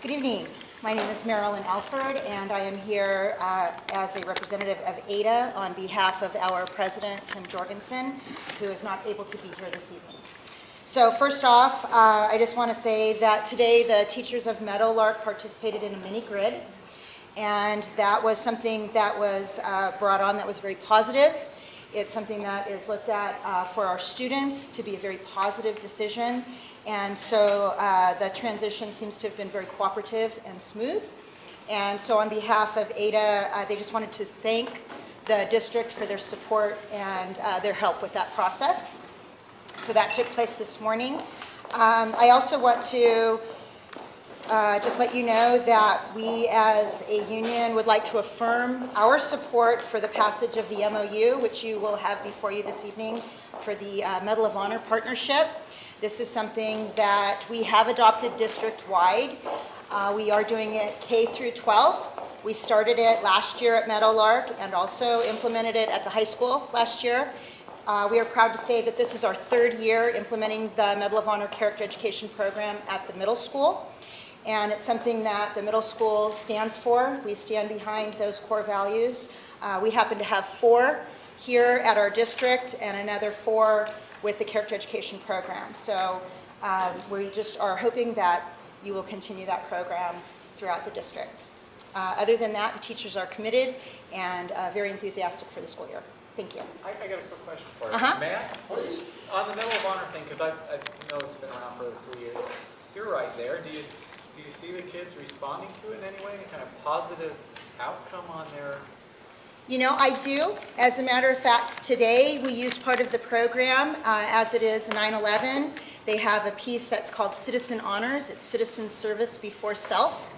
Good evening. My name is Marilyn Alford, and I am here as a representative of ADA on behalf of our president, Tim Jorgensen, who is not able to be here this evening. So first off, I just want to say that today the teachers of Meadowlark participated in a mini grid, and that was something that was brought on that was very positive. It's something that is looked at for our students to be a very positive decision. And so the transition seems to have been very cooperative and smooth. And so on behalf of ADA, they just wanted to thank the district for their support and their help with that process. So that took place this morning. I also want to just let you know that we as a union would like to affirm our support for the passage of the MOU, which you will have before you this evening for the Medal of Honor partnership. This is something that we have adopted district-wide. We are doing it K through 12. We started it last year at Meadowlark and also implemented it at the high school last year. We are proud to say that this is our third year implementing the Medal of Honor Character Education program at the middle school. And it's something that the middle school stands for. We stand behind those core values. We happen to have 4 here at our district and another 4 with the character education program. So we just are hoping that you will continue that program throughout the district. Other than that, the teachers are committed and very enthusiastic for the school year. Thank you. I got a quick question for you. May I? Please. On the Medal of Honor thing, because I know it's been around for 3 years. You're right there. Do you see the kids responding to it in any way? Any kind of positive outcome on their... You know, I do. As a matter of fact, today we used part of the program as it is 9/11. They have a piece that's called Citizen Honors. It's citizen service before self.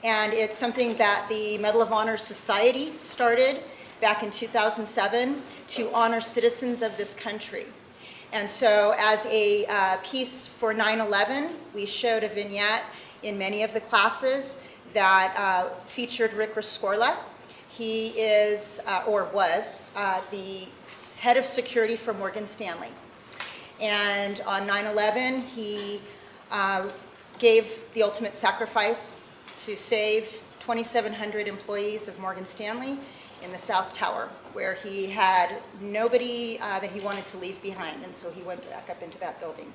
And it's something that the Medal of Honor Society started back in 2007 to honor citizens of this country. And so as a piece for 9/11, we showed a vignette in many of the classes that featured Rick Rescorla. He is, or was, the head of security for Morgan Stanley. And on 9/11, he gave the ultimate sacrifice to save 2,700 employees of Morgan Stanley in the South Tower, where he had nobody that he wanted to leave behind, and so he went back up into that building.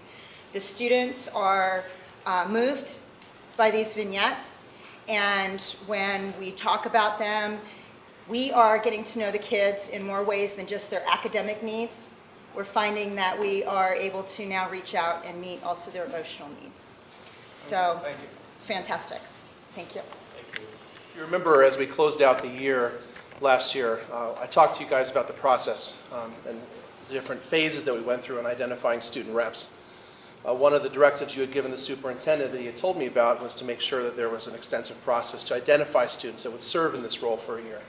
The students are moved by these vignettes, and when we talk about them, we are getting to know the kids in more ways than just their academic needs. We're finding that we are able to now reach out and meet also their emotional needs. So it's fantastic. Thank you. Thank you. You remember as we closed out the year last year, I talked to you guys about the process and the different phases that we went through in identifying student reps. One of the directives you had given the superintendent that he had told me about was to make sure that there was an extensive process to identify students that would serve in this role for a year.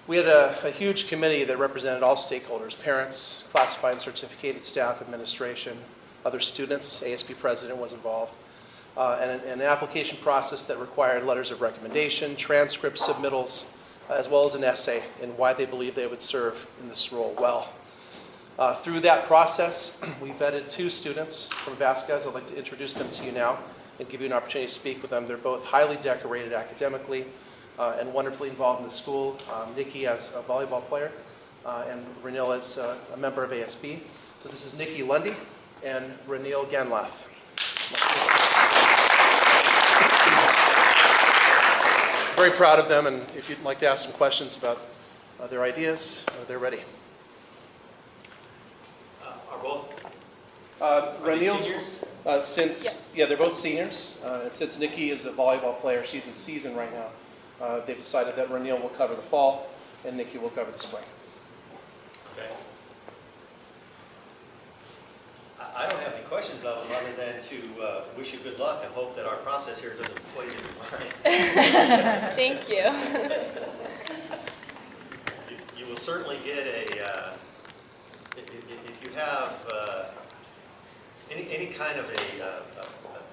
We had a huge committee that represented all stakeholders, parents, classified and certificated staff, administration, other students, ASB president was involved, and an application process that required letters of recommendation, transcript submittals, as well as an essay in why they believe they would serve in this role well. Through that process, we vetted 2 students from Vasquez. I'd like to introduce them to you now and give you an opportunity to speak with them. They're both highly decorated academically and wonderfully involved in the school. Nikki as a volleyball player and Ranil as a member of ASB. So this is Nikki Lunde and Ranil Garlath. Very proud of them, and if you'd like to ask some questions about their ideas, they're ready. Are both? Ranil, since yes. Yeah, they're both seniors, and since Nikki is a volleyball player, she's in season right now. They've decided that Ranil will cover the fall, and Nikki will cover the spring. Okay. I don't have any questions of them other than to wish you good luck and hope that our process here doesn't poison your mind. Thank you. You will certainly get a, if you have any kind of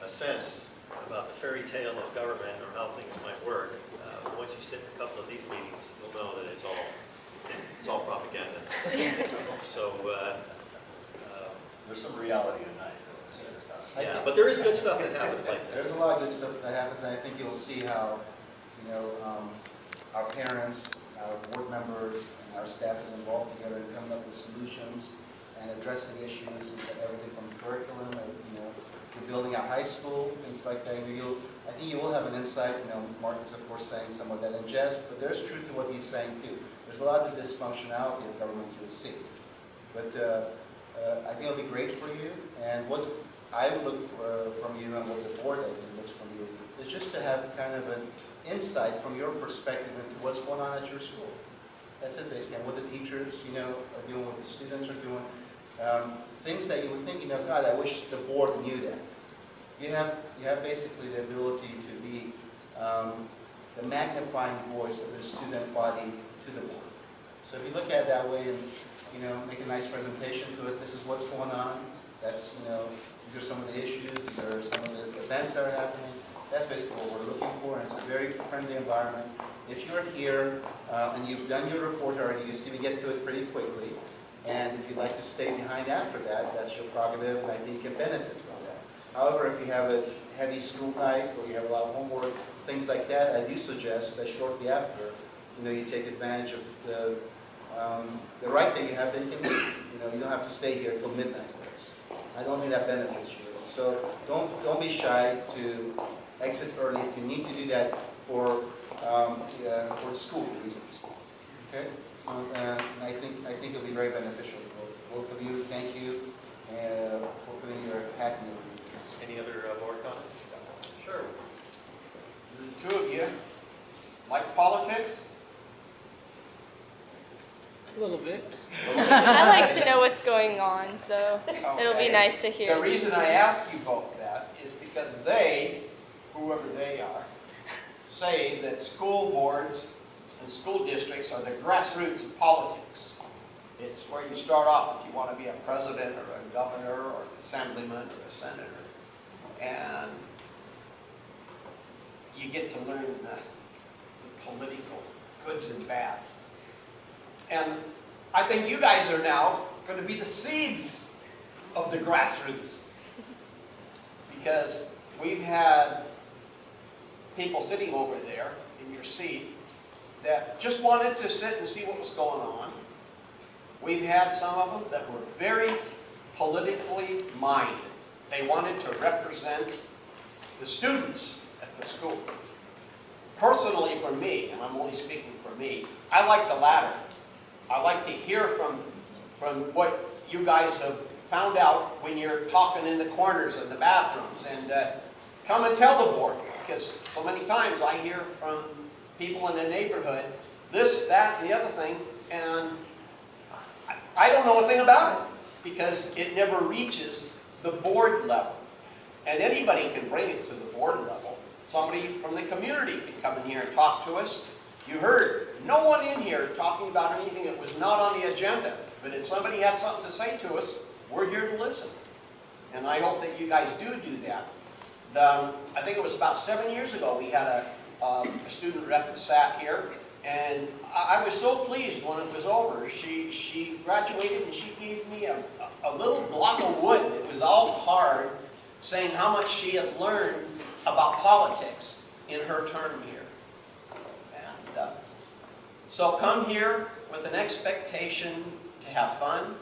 a sense about the fairy tale of government or how things might work, once you sit in a couple of these meetings, you'll know that it's all propaganda. So there's some reality tonight, though. Yeah, but there is good stuff that happens like that. There's a lot of good stuff that happens, and I think you'll see how, our parents, our board members, and our staff is involved together in coming up with solutions and addressing issues, everything from curriculum, you're building a high school, things like that. I think you will have an insight. Mark is of course saying some of that in jest, but there's truth to what he's saying too. There's a lot of dysfunctionality of government you'll see, but I think it'll be great for you. And what I would look for from you, and what the board I think looks from you, is just to have kind of an insight from your perspective into what's going on at your school. That's it basically, and what the teachers, are doing, what the students are doing. Things that you would think, God, I wish the board knew that. You have basically the ability to be the magnifying voice of the student body to the board. So if you look at it that way and make a nice presentation to us, this is what's going on. That's these are some of the issues. These are some of the events that are happening. That's basically what we're looking for, and it's a very friendly environment. If you're here and you've done your report already, you see we get to it pretty quickly. And if you'd like to stay behind after that, that's your prerogative, and I think you can benefit from that. However, if you have a heavy school night or you have a lot of homework, things like that, I do suggest that shortly after, you take advantage of the right that you have that you can leave. You don't have to stay here till midnight. I don't think that benefits you. So don't be shy to exit early if you need to do that for school reasons. Okay. And I think it'll be very beneficial to both of you. Thank you for putting your hat in the ring. Any other board comments? Sure. Do the two of you like politics? A little bit. I like to know what's going on, so it'll be nice to hear. The reason I ask you both that is because they, whoever they are, say that school boards and school districts are the grassroots of politics. It's where you start off if you want to be a president or a governor or an assemblyman or a senator. And you get to learn the political goods and bads. And I think you guys are now going to be the seeds of the grassroots. Because we've had people sitting over there in your seat that just wanted to sit and see what was going on. We've had some of them that were very politically minded. They wanted to represent the students at the school. Personally for me, and I'm only speaking for me, I like the latter. I like to hear from what you guys have found out when you're talking in the corners of the bathrooms, and come and tell the board, because so many times I hear from people in the neighborhood this, that, and the other thing, and I don't know a thing about it because it never reaches the board level. And anybody can bring it to the board level. Somebody from the community can come in here and talk to us. You heard no one in here talking about anything that was not on the agenda. But if somebody had something to say to us, we're here to listen. And I hope that you guys do that. I think it was about 7 years ago we had a student rep that sat here. And I was so pleased when it was over. She graduated and she gave me a little block of wood that was all carved, saying how much she had learned about politics in her term here. And so come here with an expectation to have fun,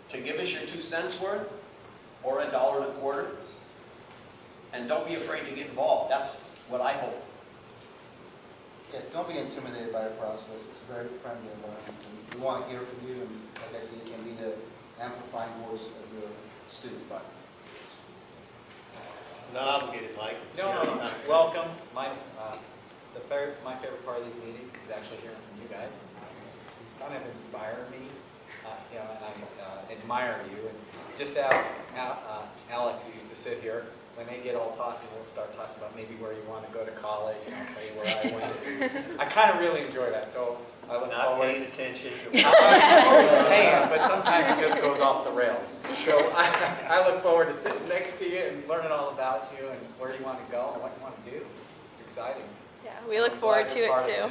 to give us your 2 cents worth, or $1.25, and don't be afraid to get involved. That's what I hope. Yeah, don't be intimidated by the process. It's a very friendly environment. We want to hear from you, and like I said, you can be the amplifying voice of your student body. Not obligated, Mike. No. Welcome. My favorite part of these meetings is actually hearing from you guys. You kind of inspire me, and I admire you. And just as Alex used to sit here, when they get all talking, we'll start talking about maybe where you want to go to college, and I'll tell you where I went. I kind of really enjoy that, so I look Not forward. paying attention. I'm always paying, but sometimes it just goes off the rails. So I look forward to sitting next to you and learning all about you and where you want to go and what you want to do. It's exciting. Yeah, we look forward to it too.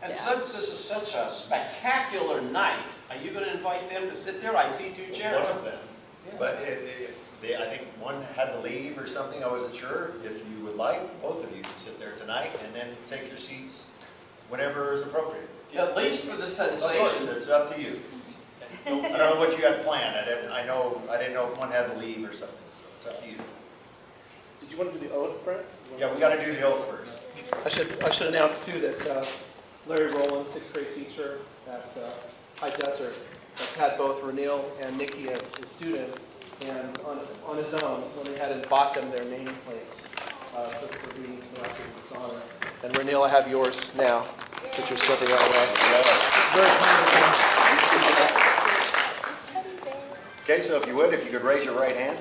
And since this is such a spectacular night, are you going to invite them to sit there? I see 2 chairs. One of them. But if I think one had to leave or something, I wasn't sure. If you would like, both of you can sit there tonight and then take your seats whenever is appropriate. At least for the Of sensation. course, it's up to you. I don't know what you got planned. I didn't know if one had to leave or something, so it's up to you. Did you want to do the oath, Brent? Yeah, we gotta do the oath first. I should announce too that Larry Rowland, 6th grade teacher at High Desert, has had both Ranil and Nikki as a student, and on his own, when he had bought them their nameplates for being elected to this honor. And Ranil, I have yours now, since you're stepping out away. Very kind of him. Okay, so if you could raise your right hand.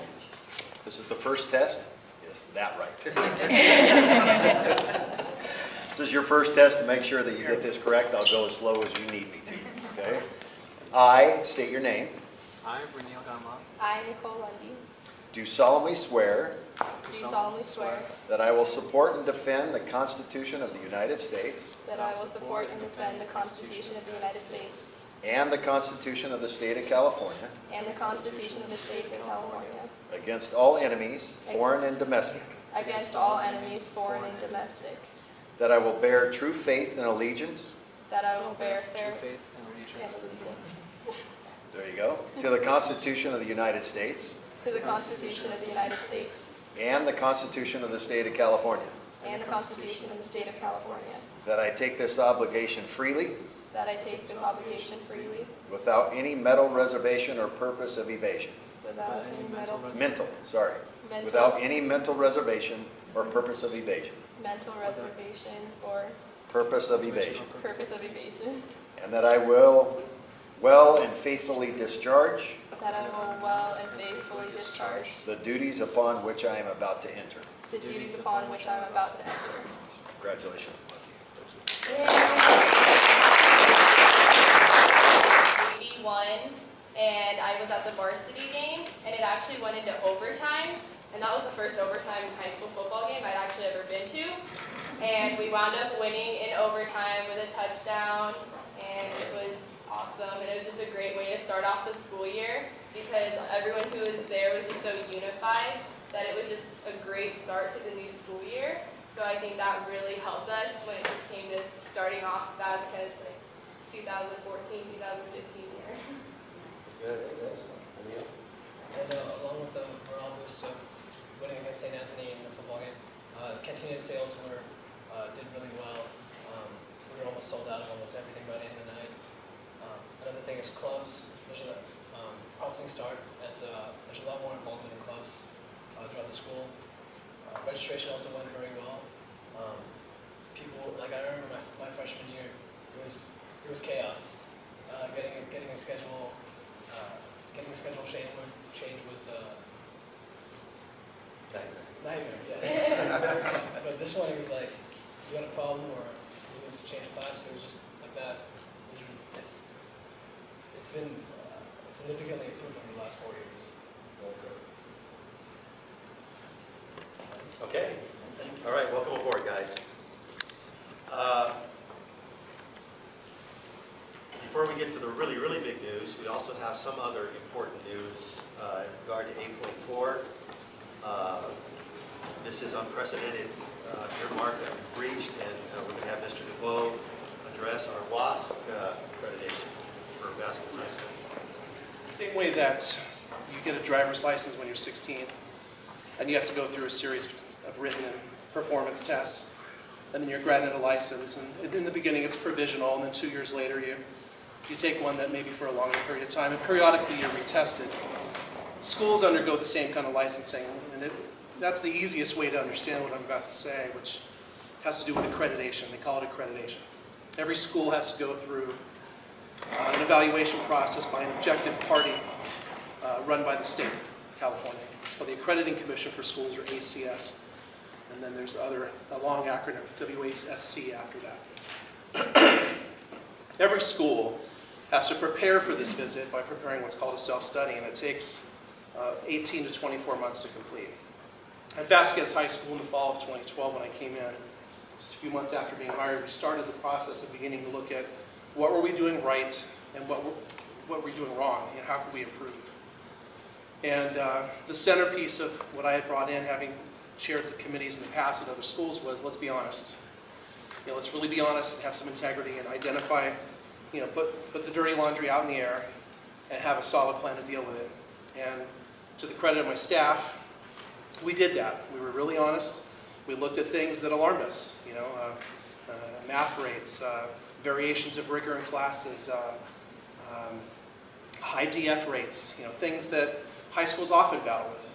This is the first test. Yes, that right. This is your first test to make sure that you get this correct. I'll go as slow as you need me to, okay? I state your name. I, Ranil Garlath, I, Nicole Lunde, Do solemnly swear do solemnly swear that I will support and defend the Constitution of the United States that I will support and defend the Constitution of the United States and the Constitution of the State of California and the Constitution of the State of California against all enemies, foreign and domestic, against all enemies, foreign and domestic, that I will bear true faith and allegiance, that I will bear fair faith and and allegiance allegiance there you go, to the Constitution of the United States to the Constitution of the United States and the Constitution of the State of California, and the Constitution of the State of California, that I take this obligation freely that I take this obligation freely without any mental reservation or purpose of evasion. without any mental Without any mental reservation or purpose of evasion. reservation or Purpose of evasion. purpose of evasion, And that I will well and faithfully discharge that I will well and faithfully discharge the duties upon which I am about to enter. the duties upon which I am about to enter. Congratulations, both of you. Won, and I was at the varsity game, and it actually went into overtime, and that was the first overtime high school football game I'd actually ever been to, and we wound up winning in overtime with a touchdown, and it was awesome, and it was just a great way to start off the school year, because everyone who was there was just so unified that it was just a great start to the new school year. So I think that really helped us when it just came to starting off Vasquez, like 2014, 2015 year. Good, excellent. Ranil? And along with the morale boost of winning against St. Anthony in the football game, Cantina sales did really well. We were almost sold out of almost everything by the end of the night. Another thing is clubs. There's a promising start as there's a lot more involvement in clubs throughout the school. Registration also went very well. People, like I remember my freshman year, it was chaos. Getting a schedule change was nightmare. Yes. But this one, it was like you had a problem or you needed to change class. It was just like that. It's been significantly improved over the last 4 years. Okay. All right, welcome aboard, guys. Before we get to the really, really big news, we also have some other important news in regard to 8.4. This is unprecedented earmark that we've reached, and we're going to have Mr. DeVoe address our WASC accreditation for Vasquez High School. Same way that you get a driver's license when you're 16, and you have to go through a series of written and performance tests, and then you're granted a license. And in the beginning, it's provisional, and then 2 years later, you take one that maybe for a longer period of time, and periodically you're retested. Schools undergo the same kind of licensing, and that's the easiest way to understand what I'm about to say, which has to do with accreditation. They call it accreditation. Every school has to go through an evaluation process by an objective party run by the state of California. It's called the Accrediting Commission for Schools, or ACS. And then there's a long acronym, WASC after that. Every school has to prepare for this visit by preparing what's called a self-study, and it takes 18 to 24 months to complete. At Vasquez High School in the fall of 2012, when I came in, just a few months after being hired, we started the process of beginning to look at what were we doing right and what were we doing wrong, and how could we improve. And the centerpiece of what I had brought in, having chaired the committees in the past at other schools, was let's be honest. Let's really be honest and have some integrity and identify, put the dirty laundry out in the air and have a solid plan to deal with it. And to the credit of my staff, we did that. We were really honest. We looked at things that alarmed us, math rates, variations of rigor in classes, high DF rates, things that high schools often battle with,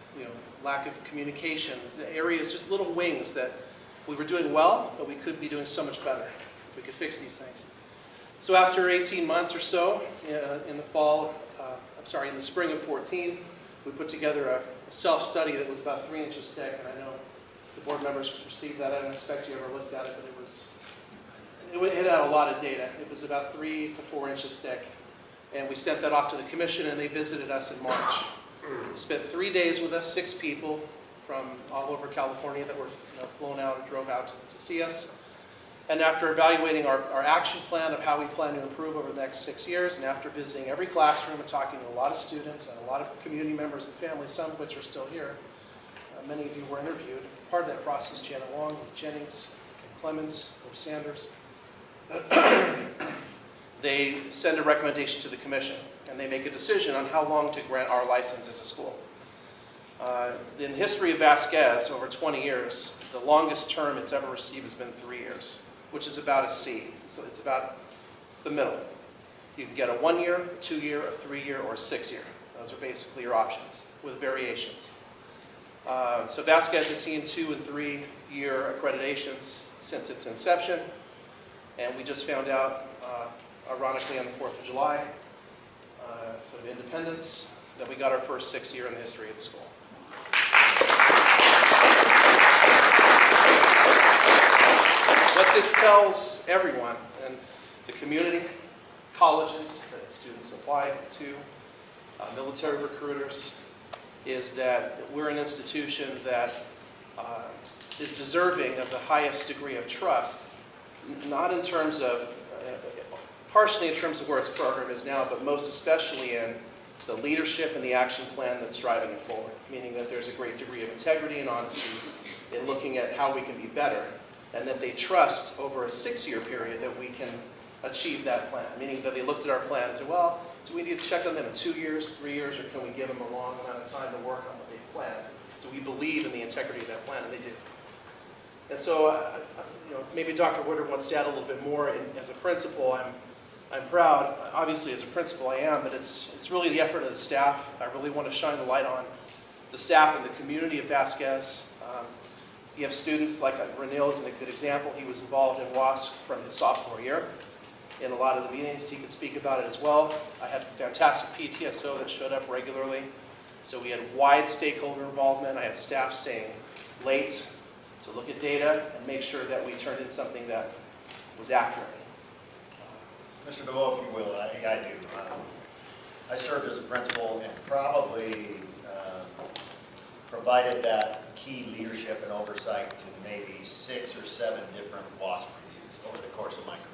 lack of communication, areas, just little wings that we were doing well, but we could be doing so much better if we could fix these things. So after 18 months or so, in the spring of 14, we put together a self-study that was about 3 inches thick, and I know the board members received that. I don't expect you ever looked at it, but it had a lot of data. It was about 3 to 4 inches thick, and we sent that off to the commission, and they visited us in March. Spent 3 days with us, 6 people from all over California that were flown out and drove out to see us. And after evaluating our action plan of how we plan to improve over the next 6 years, and after visiting every classroom and talking to a lot of students and a lot of community members and families, some of which are still here, many of you were interviewed. Part of that process, Janet Wong, Jennings, Clemens, Hope Sanders, they send a recommendation to the commission, and they make a decision on how long to grant our license as a school. In the history of Vasquez, over 20 years, the longest term it's ever received has been 3 years, which is about a C. So it's the middle. You can get a 1-year, a 2-year, a 3-year, or a 6-year. Those are basically your options with variations. So Vasquez has seen 2- and 3-year accreditations since its inception, and we just found out, ironically, on the 4th of July, so of independence, that we got our first 6-year in the history of the school. What this tells everyone, and the community, colleges that students apply to, military recruiters, is that we're an institution that is deserving of the highest degree of trust, not in terms of, partially in terms of where its program is now, but most especially in the leadership and the action plan that's driving it forward, meaning that there's a great degree of integrity and honesty in looking at how we can be better, and that they trust over a 6-year period that we can achieve that plan, meaning that they looked at our plan and said, well, do we need to check on them in 2 years, 3 years, or can we give them a long amount of time to work on what they planned? Do we believe in the integrity of that plan? And they do. And so, maybe Dr. Woodard wants to add a little bit more. And as a principal, I'm proud. Obviously, as a principal, I am, but it's really the effort of the staff. I really want to shine the light on the staff and the community of Vasquez. You have students like Ranil is a good example. He was involved in WASC from his sophomore year. In a lot of the meetings, he could speak about it as well. I had fantastic PTSO that showed up regularly. So we had wide stakeholder involvement. I had staff staying late to look at data and make sure that we turned in something that was accurate. Mr. DeVoe, if you will, I do. I served as a principal and probably provided that key leadership and oversight to maybe 6 or 7 different WASP reviews over the course of my career.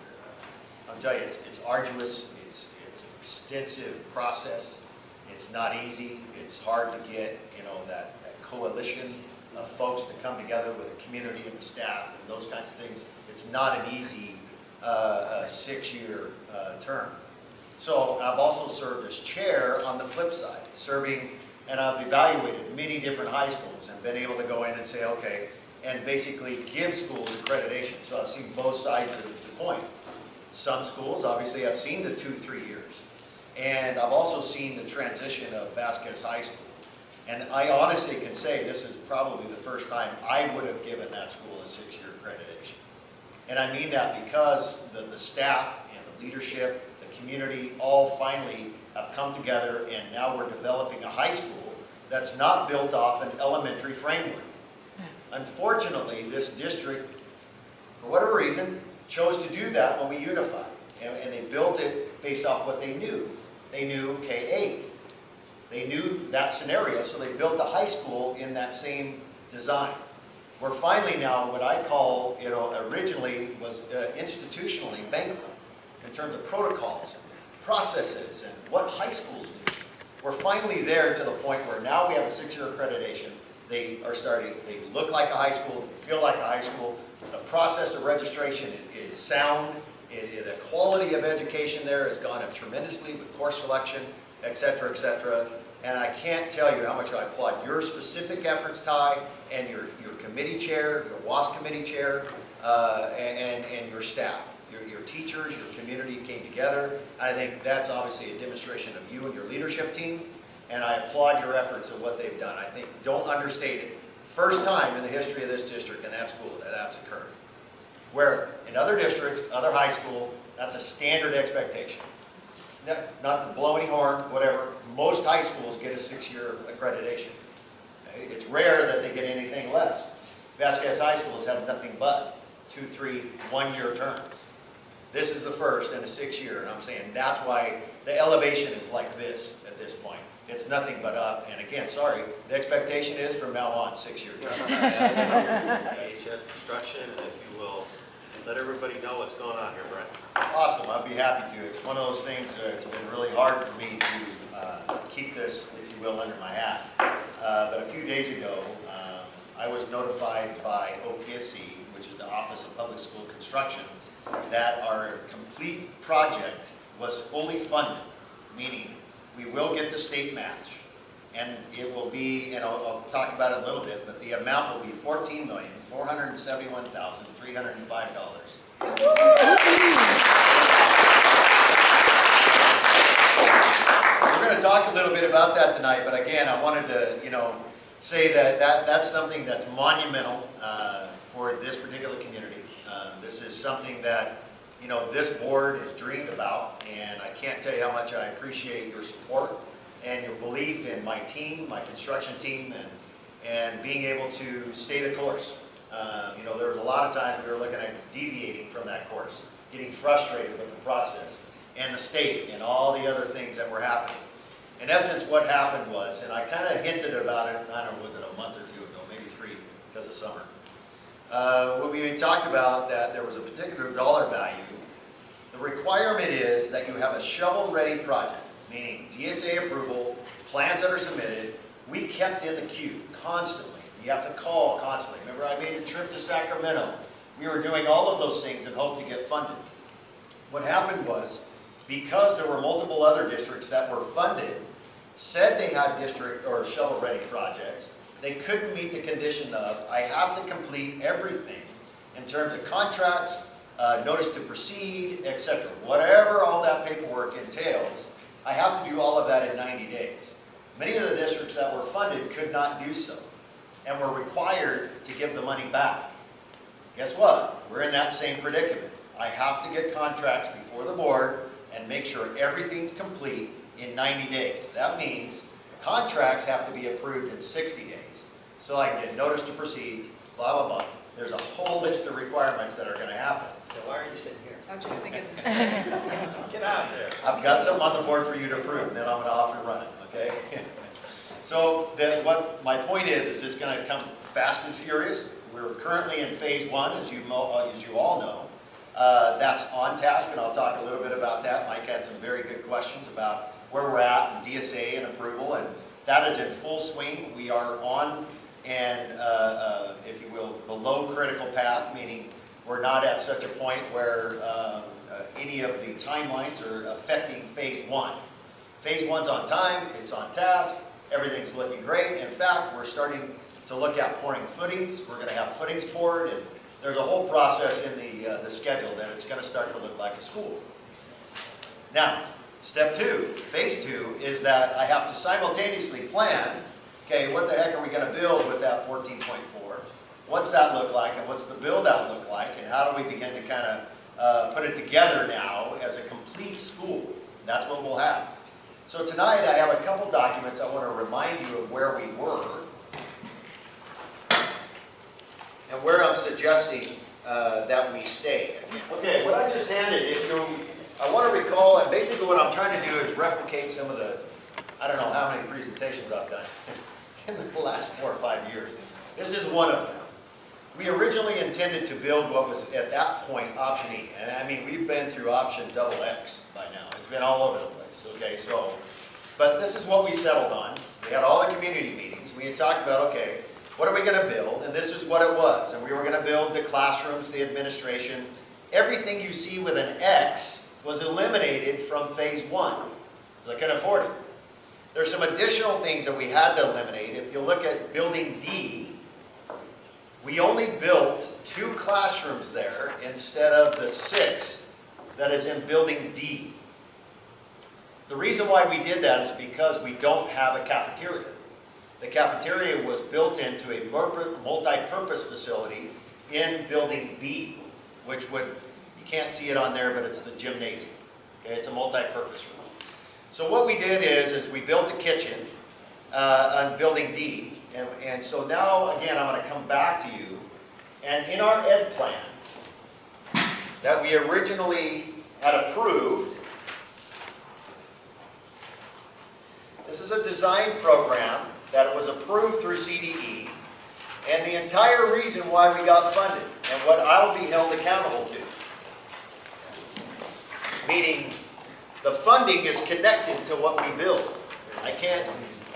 I'll tell you, it's arduous, it's an extensive process, it's not easy, it's hard to get, that coalition of folks to come together with the community and the staff and those kinds of things. It's not an easy 6-year term. So I've also served as chair on the flip side, serving, and I've evaluated many different high schools and been able to go in and say, okay, and basically give schools accreditation. So I've seen both sides of the coin. Some schools, obviously, I've seen the 2-3 years. And I've also seen the transition of Vasquez High School. And I honestly can say this is probably the first time I would have given that school a 6-year accreditation. And I mean that because the staff and the leadership, the community, all finally have come together, and now we're developing a high school that's not built off an elementary framework. Unfortunately, this district, for whatever reason, chose to do that when we unified. And they built it based off what they knew. They knew K-8. They knew that scenario, so they built the high school in that same design. We're finally now what I call, originally was institutionally bankrupt in terms of protocols, processes, and what high schools do. We're finally there to the point where now we have a 6-year accreditation. They look like a high school, they feel like a high school. The process of registration is sound. The quality of education there has gone up tremendously with course selection, et cetera, and I can't tell you how much I applaud your specific efforts, Ty, and your committee chair, your WAS committee chair, and your staff. Your teachers, your community came together. I think that's obviously a demonstration of you and your leadership team, and I applaud your efforts of what they've done. I think, don't understate it. First time in the history of this district and that school that's occurred. Where in other districts, other high school, that's a standard expectation. Not to blow any horn, whatever, most high schools get a 6-year accreditation. It's rare that they get anything less. Vasquez High School has had nothing but 2, 3, 1-year terms. This is the first and a 6-year, and I'm saying that's why the elevation is like this at this point. It's nothing but up, and again, sorry, the expectation is from now on 6-year terms. VHS Construction, and if you will, let everybody know what's going on here, Brent. Awesome, I'd be happy to. It's one of those things it's been really hard for me to keep this, if you will, under my hat. But a few days ago, I was notified by OPSC, which is the Office of Public School Construction, that our complete project was fully funded, meaning we will get the state match. And it will be, and I'll talk about it a little bit, but the amount will be $14,471,305. We're going to talk a little bit about that tonight, but again, I wanted to, say that's something that's monumental for this particular community. This is something that, this board has dreamed about, and I can't tell you how much I appreciate your support and your belief in my team, my construction team, and being able to stay the course. There was a lot of times we were looking at deviating from that course, getting frustrated with the process and the state and all the other things that were happening. In essence, what happened was, and I kind of hinted about it, I don't know, was it a month or 2 ago, maybe 3, because of summer. When we talked about that there was a particular dollar value, the requirement is that you have a shovel-ready project, meaning DSA approval, plans that are submitted. We kept in the queue constantly. You have to call constantly. Remember, I made a trip to Sacramento. We were doing all of those things in hope to get funded. What happened was, because there were multiple other districts that were funded, said they had district or shovel-ready projects, they couldn't meet the condition of, I have to complete everything in terms of contracts, notice to proceed, etc. Whatever all that paperwork entails, I have to do all of that in 90 days. Many of the districts that were funded could not do so and were required to give the money back. Guess what? We're in that same predicament. I have to get contracts before the board and make sure everything's complete in 90 days. That means contracts have to be approved in 60 days. So I can get notice to proceed, blah, blah, blah. There's a whole list of requirements that are going to happen. So why are you sitting here? I'm just thinking this. Get out there. I've got something on the board for you to approve, and then I'm going to off and run it, okay? So what my point is it's going to come fast and furious. We're currently in phase 1, as you all know. That's on task, and I'll talk a little bit about that. Mike had some very good questions about where we're at in DSA and approval, and that is in full swing. We are on and, if you will, below critical path, meaning we're not at such a point where any of the timelines are affecting phase 1. Phase 1's on time, it's on task, everything's looking great. In fact, we're starting to look at pouring footings. We're going to have footings poured, and there's a whole process in the schedule that it's going to start to look like a school. Now, step 2, phase 2, is that I have to simultaneously plan, okay, what the heck are we going to build with that 14.4? What's that look like, and what's the build out look like, and how do we begin to kind of put it together now as a complete school? That's what we'll have. So tonight I have a couple documents I want to remind you of where we were and where I'm suggesting that we stay. Okay, what I just handed, I want to recall, and basically what I'm trying to do is replicate some of the, I don't know how many presentations I've done in the last 4 or 5 years. This is one of them. We originally intended to build what was at that point option E, and I mean we've been through option XX by now. It's been all over the place. Okay, so But this is what we settled on. We had all the community meetings. We had talked about, okay, what are we going to build? And this is what it was. And we were going to build the classrooms, the administration. Everything you see with an X was eliminated from phase 1, because I couldn't afford it. There's some additional things that we had to eliminate. If you look at building D, we only built 2 classrooms there instead of the 6 that is in building D. The reason why we did that is because we don't have a cafeteria. The cafeteria was built into a multi-purpose facility in building B, which would, you can't see it on there, but it's the gymnasium. Okay, it's a multi-purpose room. So what we did is we built the kitchen on building D, and so now, again, I'm going to come back to you, and in our ed plan that we originally had approved, this is a design program that was approved through CDE, and the entire reason why we got funded, and what I'll be held accountable to. Meaning, the funding is connected to what we build. I can't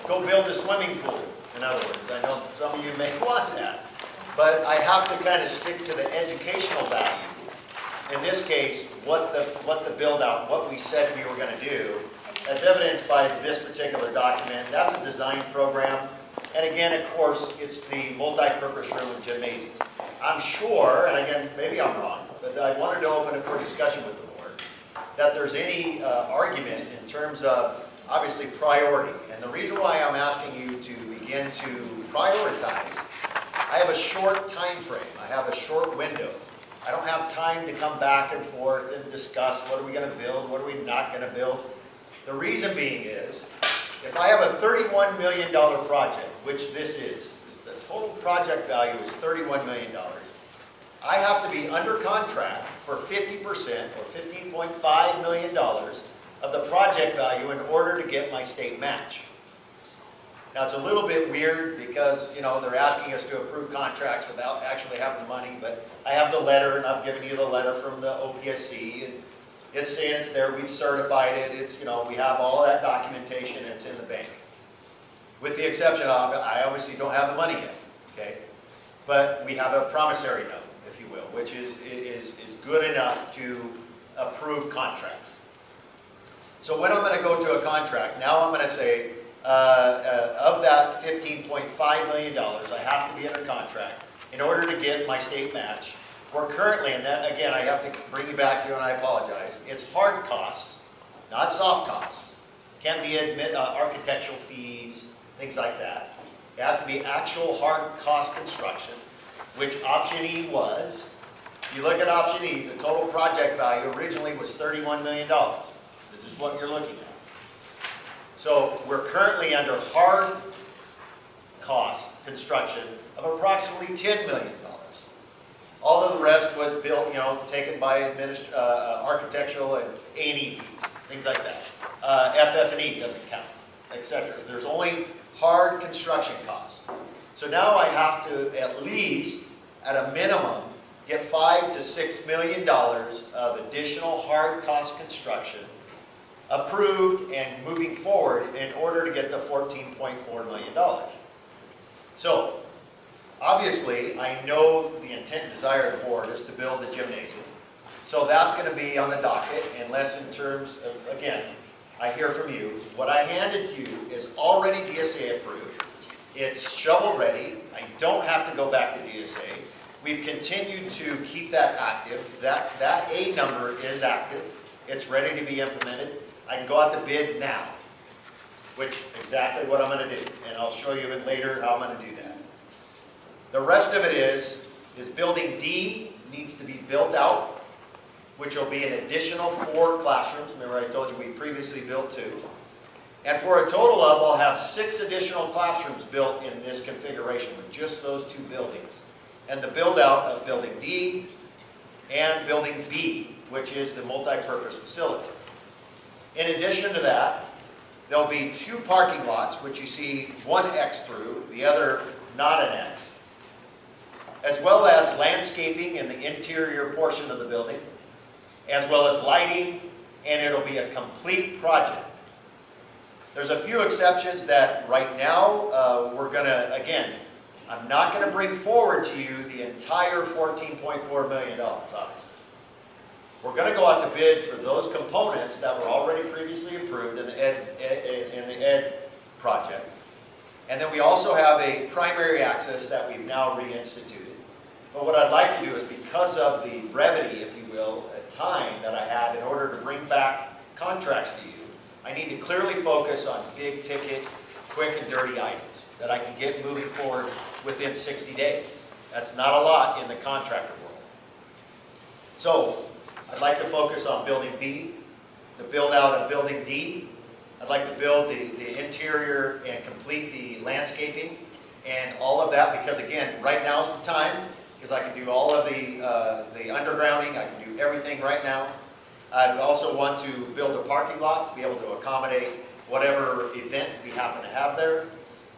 go build a swimming pool, in other words. I know some of you may want that, but I have to kind of stick to the educational value. In this case, what the build out, what we said we were going to do, as evidenced by this particular document. That's a design program. And again, of course, it's the multi-purpose room and gymnasium. I'm sure, and again, maybe I'm wrong, but I wanted to open it for discussion with the board, that there's any argument in terms of, obviously, priority. And the reason why I'm asking you to begin to prioritize, I have a short time frame. I have a short window. I don't have time to come back and forth and discuss what are we going to build, what are we not going to build. The reason being is, if I have a $31 million project, which this is, the total project value is $31 million, I have to be under contract for 50% or $15.5 million of the project value in order to get my state match. Now it's a little bit weird because, you know, they're asking us to approve contracts without actually having money, but I have the letter, and I've given you the letter from the OPSC, and it's saying it's there, we've certified it, it's, you know, we have all that documentation, it's in the bank. With the exception of, I obviously don't have the money yet, okay? But we have a promissory note, if you will, which is good enough to approve contracts. So when I'm going to go to a contract, now I'm going to say, of that $15.5 million, I have to be under contract in order to get my state match. We're currently, and that, again, I have to bring you back to you, and I apologize, it's hard costs, not soft costs. Can't be architectural fees, things like that. It has to be actual hard cost construction, which option E was. If you look at option E, the total project value originally was $31 million. This is what you're looking at. So we're currently under hard cost construction of approximately $10 million. All of the rest was built, you know, taken by architectural and A&E fees, things like that. FF&E doesn't count, etc. There's only hard construction costs. So now I have to at least, at a minimum, get $5 to $6 million of additional hard cost construction approved and moving forward in order to get the $14.4 million. So, obviously, I know the intent and desire of the board is to build the gymnasium. So that's going to be on the docket, unless in terms of, again, I hear from you. What I handed you is already DSA approved. It's shovel ready. I don't have to go back to DSA. We've continued to keep that active. That A number is active. It's ready to be implemented. I can go out to bid now, which is exactly what I'm going to do. And I'll show you later how I'm going to do that. The rest of it is building D needs to be built out, which will be an additional 4 classrooms. Remember I told you we previously built 2. And for a total of, I'll have 6 additional classrooms built in this configuration with just those 2 buildings. And the build out of building D and building B, which is the multi-purpose facility. In addition to that, there'll be 2 parking lots, which you see one X through, the other not an X, as well as landscaping in the interior portion of the building, as well as lighting, and it'll be a complete project. There's a few exceptions that right now we're going to, again, I'm not going to bring forward to you the entire $14.4 million, obviously. We're going to go out to bid for those components that were already previously approved in the ed project. And then we also have a primary access that we've now reinstituted. But what I'd like to do is, because of the brevity, if you will, at time that I have in order to bring back contracts to you, I need to clearly focus on big ticket, quick and dirty items that I can get moving forward within 60 days. That's not a lot in the contractor world. So I'd like to focus on building B, the build out of building D. I'd like to build the interior and complete the landscaping and all of that, because again, right now's the time, because I can do all of the undergrounding, I can do everything right now. I also want to build a parking lot to be able to accommodate whatever event we happen to have there.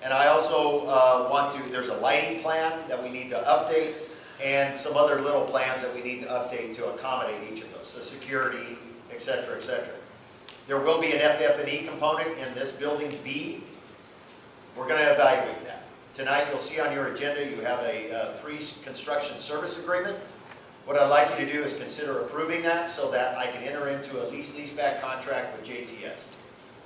And I also want to, there's a lighting plan that we need to update, and some other little plans that we need to update to accommodate each of those, the security, et cetera, et cetera. There will be an FF&E component in this building B. We're going to evaluate that. Tonight you'll see on your agenda you have a pre-construction service agreement. What I'd like you to do is consider approving that so that I can enter into a lease-leaseback contract with JTS.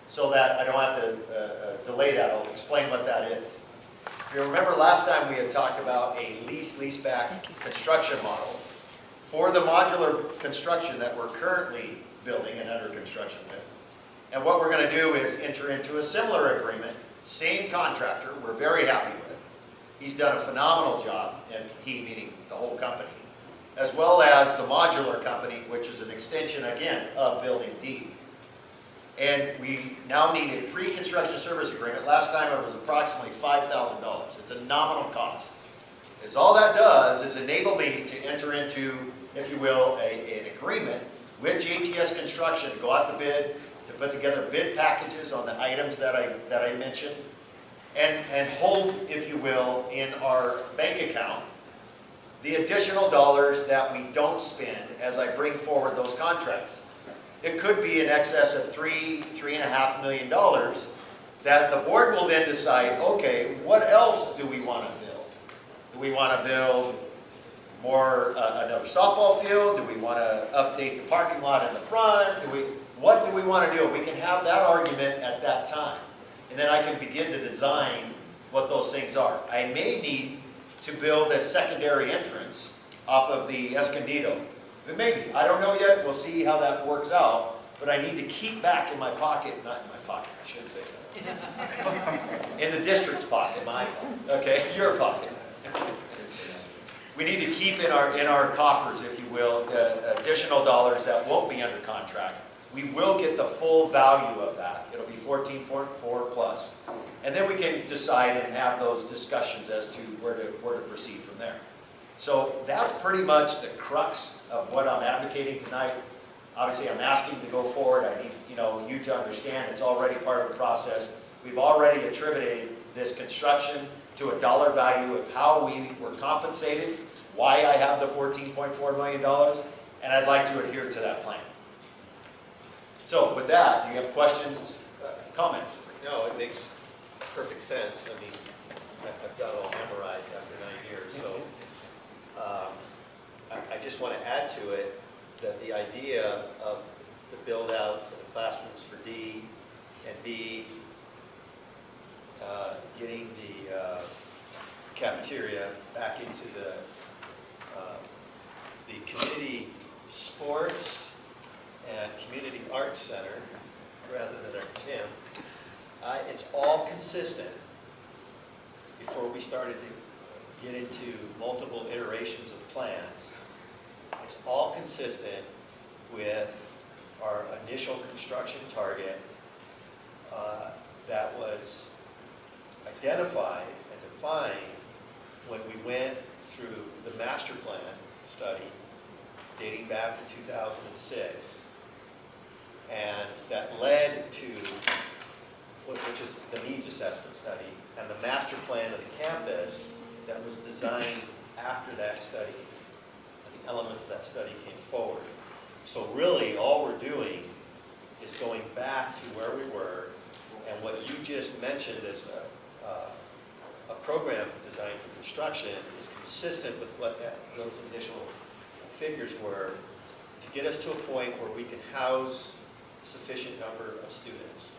So that I don't have to delay that. I'll explain what that is. If you remember last time we had talked about a lease-leaseback construction model for the modular construction that we're currently building and under construction with. And what we're going to do is enter into a similar agreement, same contractor, we're very happy with. He's done a phenomenal job, and he meaning the whole company, as well as the modular company, which is an extension, again, of Building D. And we now need a pre-construction service agreement. Last time it was approximately $5,000. It's a nominal cost. Is all that does is enable me to enter into, if you will, an agreement with JTS Construction to go out to bid, to put together bid packages on the items that I mentioned, and hold, if you will, in our bank account the additional dollars that we don't spend as I bring forward those contracts. It could be in excess of $3.5 million that the board will then decide, okay, what else do we want to build? Do we want to build more, another softball field? Do we want to update the parking lot in the front? What do we want to do? We can have that argument at that time. And then I can begin to design what those things are. I may need to build a secondary entrance off of the Escondido. Maybe, I don't know yet, we'll see how that works out, but I need to keep back in my pocket, not in my pocket, I shouldn't say that. In the district's pocket, okay, your pocket. We need to keep in our coffers, if you will, the additional dollars that won't be under contract. We will get the full value of that. It'll be 14.4 plus. And then we can decide and have those discussions as to where to proceed from there. So that's pretty much the crux of what I'm advocating tonight. Obviously, I'm asking to go forward. I need you to understand it's already part of the process. We've already attributed this construction to a dollar value of how we were compensated, why I have the $14.4 million, and I'd like to adhere to that plan. So with that, do you have questions, comments? No, it makes perfect sense. I mean, I've got it all memorized after 9 years, so I just want to add to it that the idea of the build out for the classrooms for D and B, getting the cafeteria back into the community sports and community arts center rather than our gym, it's all consistent. Before we started to get into multiple iterations of plans, it's all consistent with our initial construction target that was identified and defined when we went through the master plan study dating back to 2006, and that led to, which is the needs assessment study, and the master plan of the campus that was designed after that study. The elements of that study came forward. So really, all we're doing is going back to where we were And what you just mentioned as a program designed for construction is consistent with what those initial figures were to get us to a point where we can house a sufficient number of students.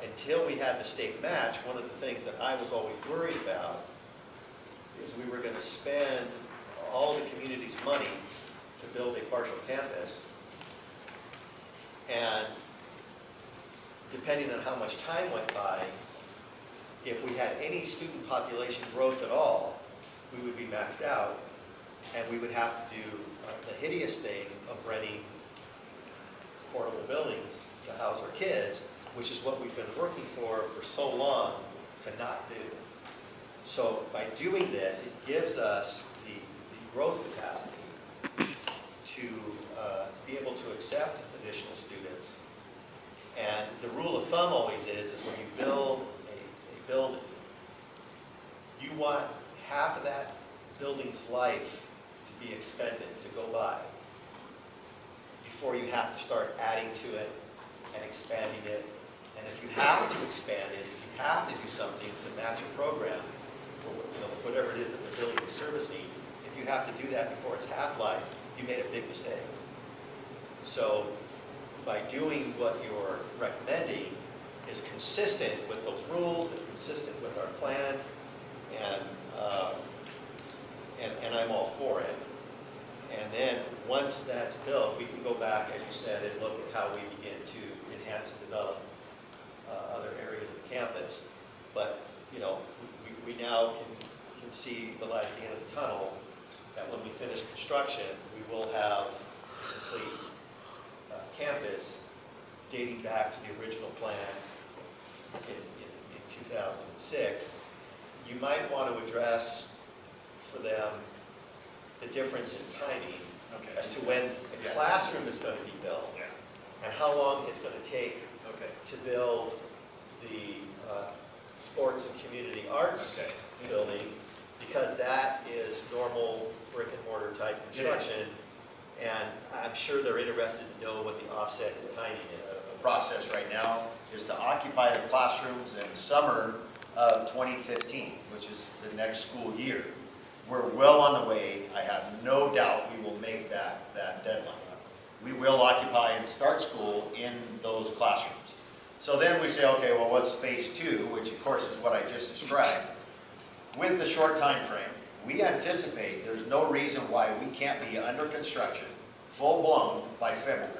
Until we had the state match, one of the things that I was always worried about is we were going to spend all the community's money to build a partial campus, and depending on how much time went by, if we had any student population growth at all, we would be maxed out, and we would have to do the hideous thing of renting portable buildings to house our kids, which is what we've been working for so long to not do. So by doing this, it gives us the growth capacity to be able to accept additional students. And the rule of thumb always is when you build a building, you want half of that building's life to be expended, to go by, before you have to start adding to it and expanding it. And if you have to expand it, if you have to do something to match a program, for whatever it is that the building is servicing, if you have to do that before its half-life, you made a big mistake. So by doing what you're recommending is consistent with those rules, it's consistent with our plan, and I'm all for it. And then once that's built, we can go back, as you said, and look at how we begin to enhance and develop other areas of the campus. But we now can see the light at the end of the tunnel, that when we finish construction, we will have a complete campus dating back to the original plan in 2006. You might want to address for them the difference in timing as to when the classroom is going to be built and how long it's going to take to build the sports and community arts building, because that is normal brick and mortar type construction, and I'm sure they're interested to know what the offset and timing is. The process right now is to occupy the classrooms in summer of 2015, which is the next school year. We're well on the way. I have no doubt we will make that deadline. We will occupy and start school in those classrooms. So then we say, okay, well, what's phase 2, which of course is what I just described. With the short time frame, we anticipate there's no reason why we can't be under construction, full blown, by February.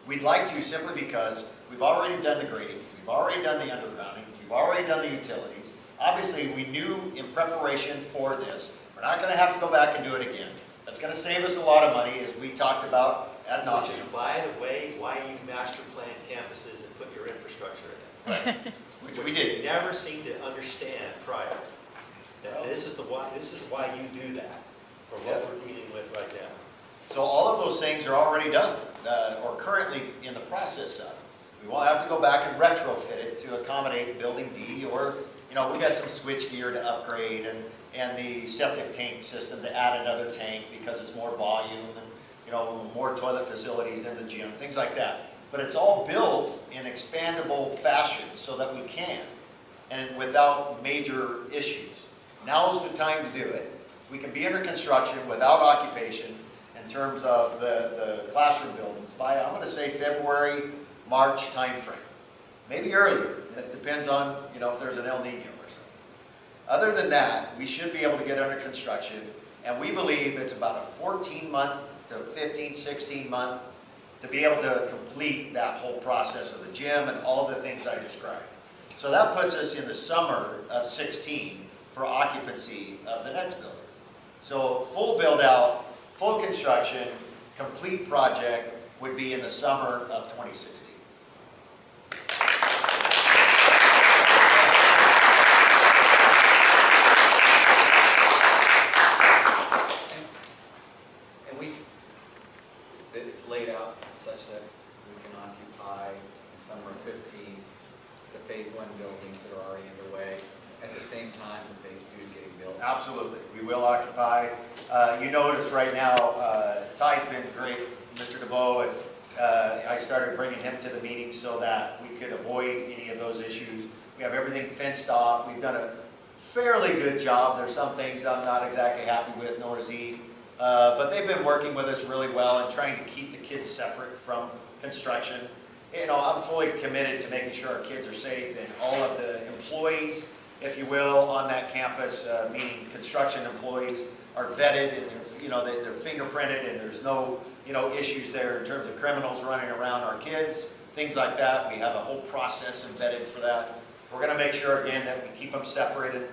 We'd like to simply because we've already done the grading, we've already done the undergrounding, we've already done the utilities. Obviously, we knew in preparation for this, we're not going to have to go back and do it again. That's going to save us a lot of money, as we talked about ad nauseam. Which is, by the way, why you master plan campuses and put your infrastructure in it. Right. Which we did. Never seemed to understand prior. That this is why you do that, for what we're dealing with right now. So all of those things are already done, or currently in the process of. We won't have to go back and retrofit it to accommodate building D, or we got some switch gear to upgrade, and the septic tank system to add another tank because it's more volume, and more toilet facilities in the gym, things like that. But it's all built in expandable fashion so that we can, and without major issues. Now's the time to do it. We can be under construction without occupation in terms of the classroom buildings by, I'm going to say, February, March timeframe. Maybe earlier. It depends on, if there's an El Nino or something. Other than that, we should be able to get under construction, and we believe it's about a 14-month to 15, 16-month to be able to complete that whole process of the gym and all the things I described. So that puts us in the summer of 16 for occupancy of the next building. So full build out, full construction, complete project would be in the summer of 2016. It's laid out such that we can occupy in summer of 15 the phase 1 buildings that are already underway at the same time that phase 2 is getting built. Absolutely, we will occupy. You notice right now, Ty's been great, Mr. DeVoe, at I started bringing him to the meeting so that we could avoid any of those issues. We have everything fenced off. We've done a fairly good job. There's some things I'm not exactly happy with, nor is he. But they've been working with us really well and trying to keep the kids separate from construction. You know, I'm fully committed to making sure our kids are safe, and all of the employees, if you will, on that campus, meaning construction employees, are vetted, and they're fingerprinted, and there's no issues there in terms of criminals running around our kids, things like that. We have a whole process embedded for that. We're going to make sure again that we keep them separated.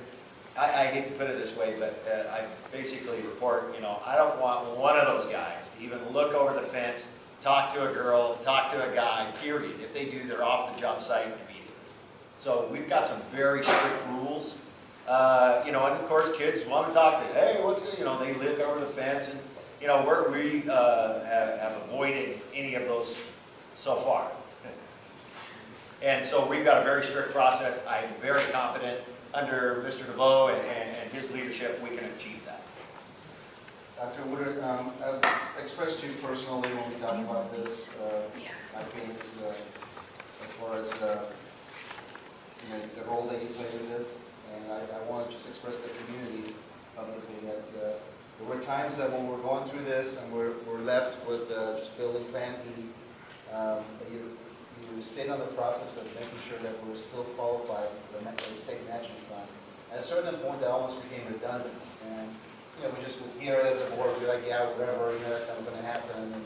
I hate to put it this way, but I basically report, I don't want one of those guys to even look over the fence, talk to a girl, talk to a guy, period. If they do, they're off the job site immediately. So we've got some very strict rules. And of course kids want to talk to, hey, what's good? They live over the fence, and we have avoided any of those so far. And so we've got a very strict process. I'm very confident under Mr. DeVoe and his leadership, we can achieve that. Dr. Woodard, I've expressed to you personally when we talk about this, my feelings as far as the role that you play in this. And I want to just express to the community publicly that there were times that when we're going through this and we're left with just building Plan E, you stayed on the process of making sure that we're still qualified for the state matching fund. At a certain point, that almost became redundant, and we just would hear it as a board, be like, yeah, whatever, that's not going to happen, and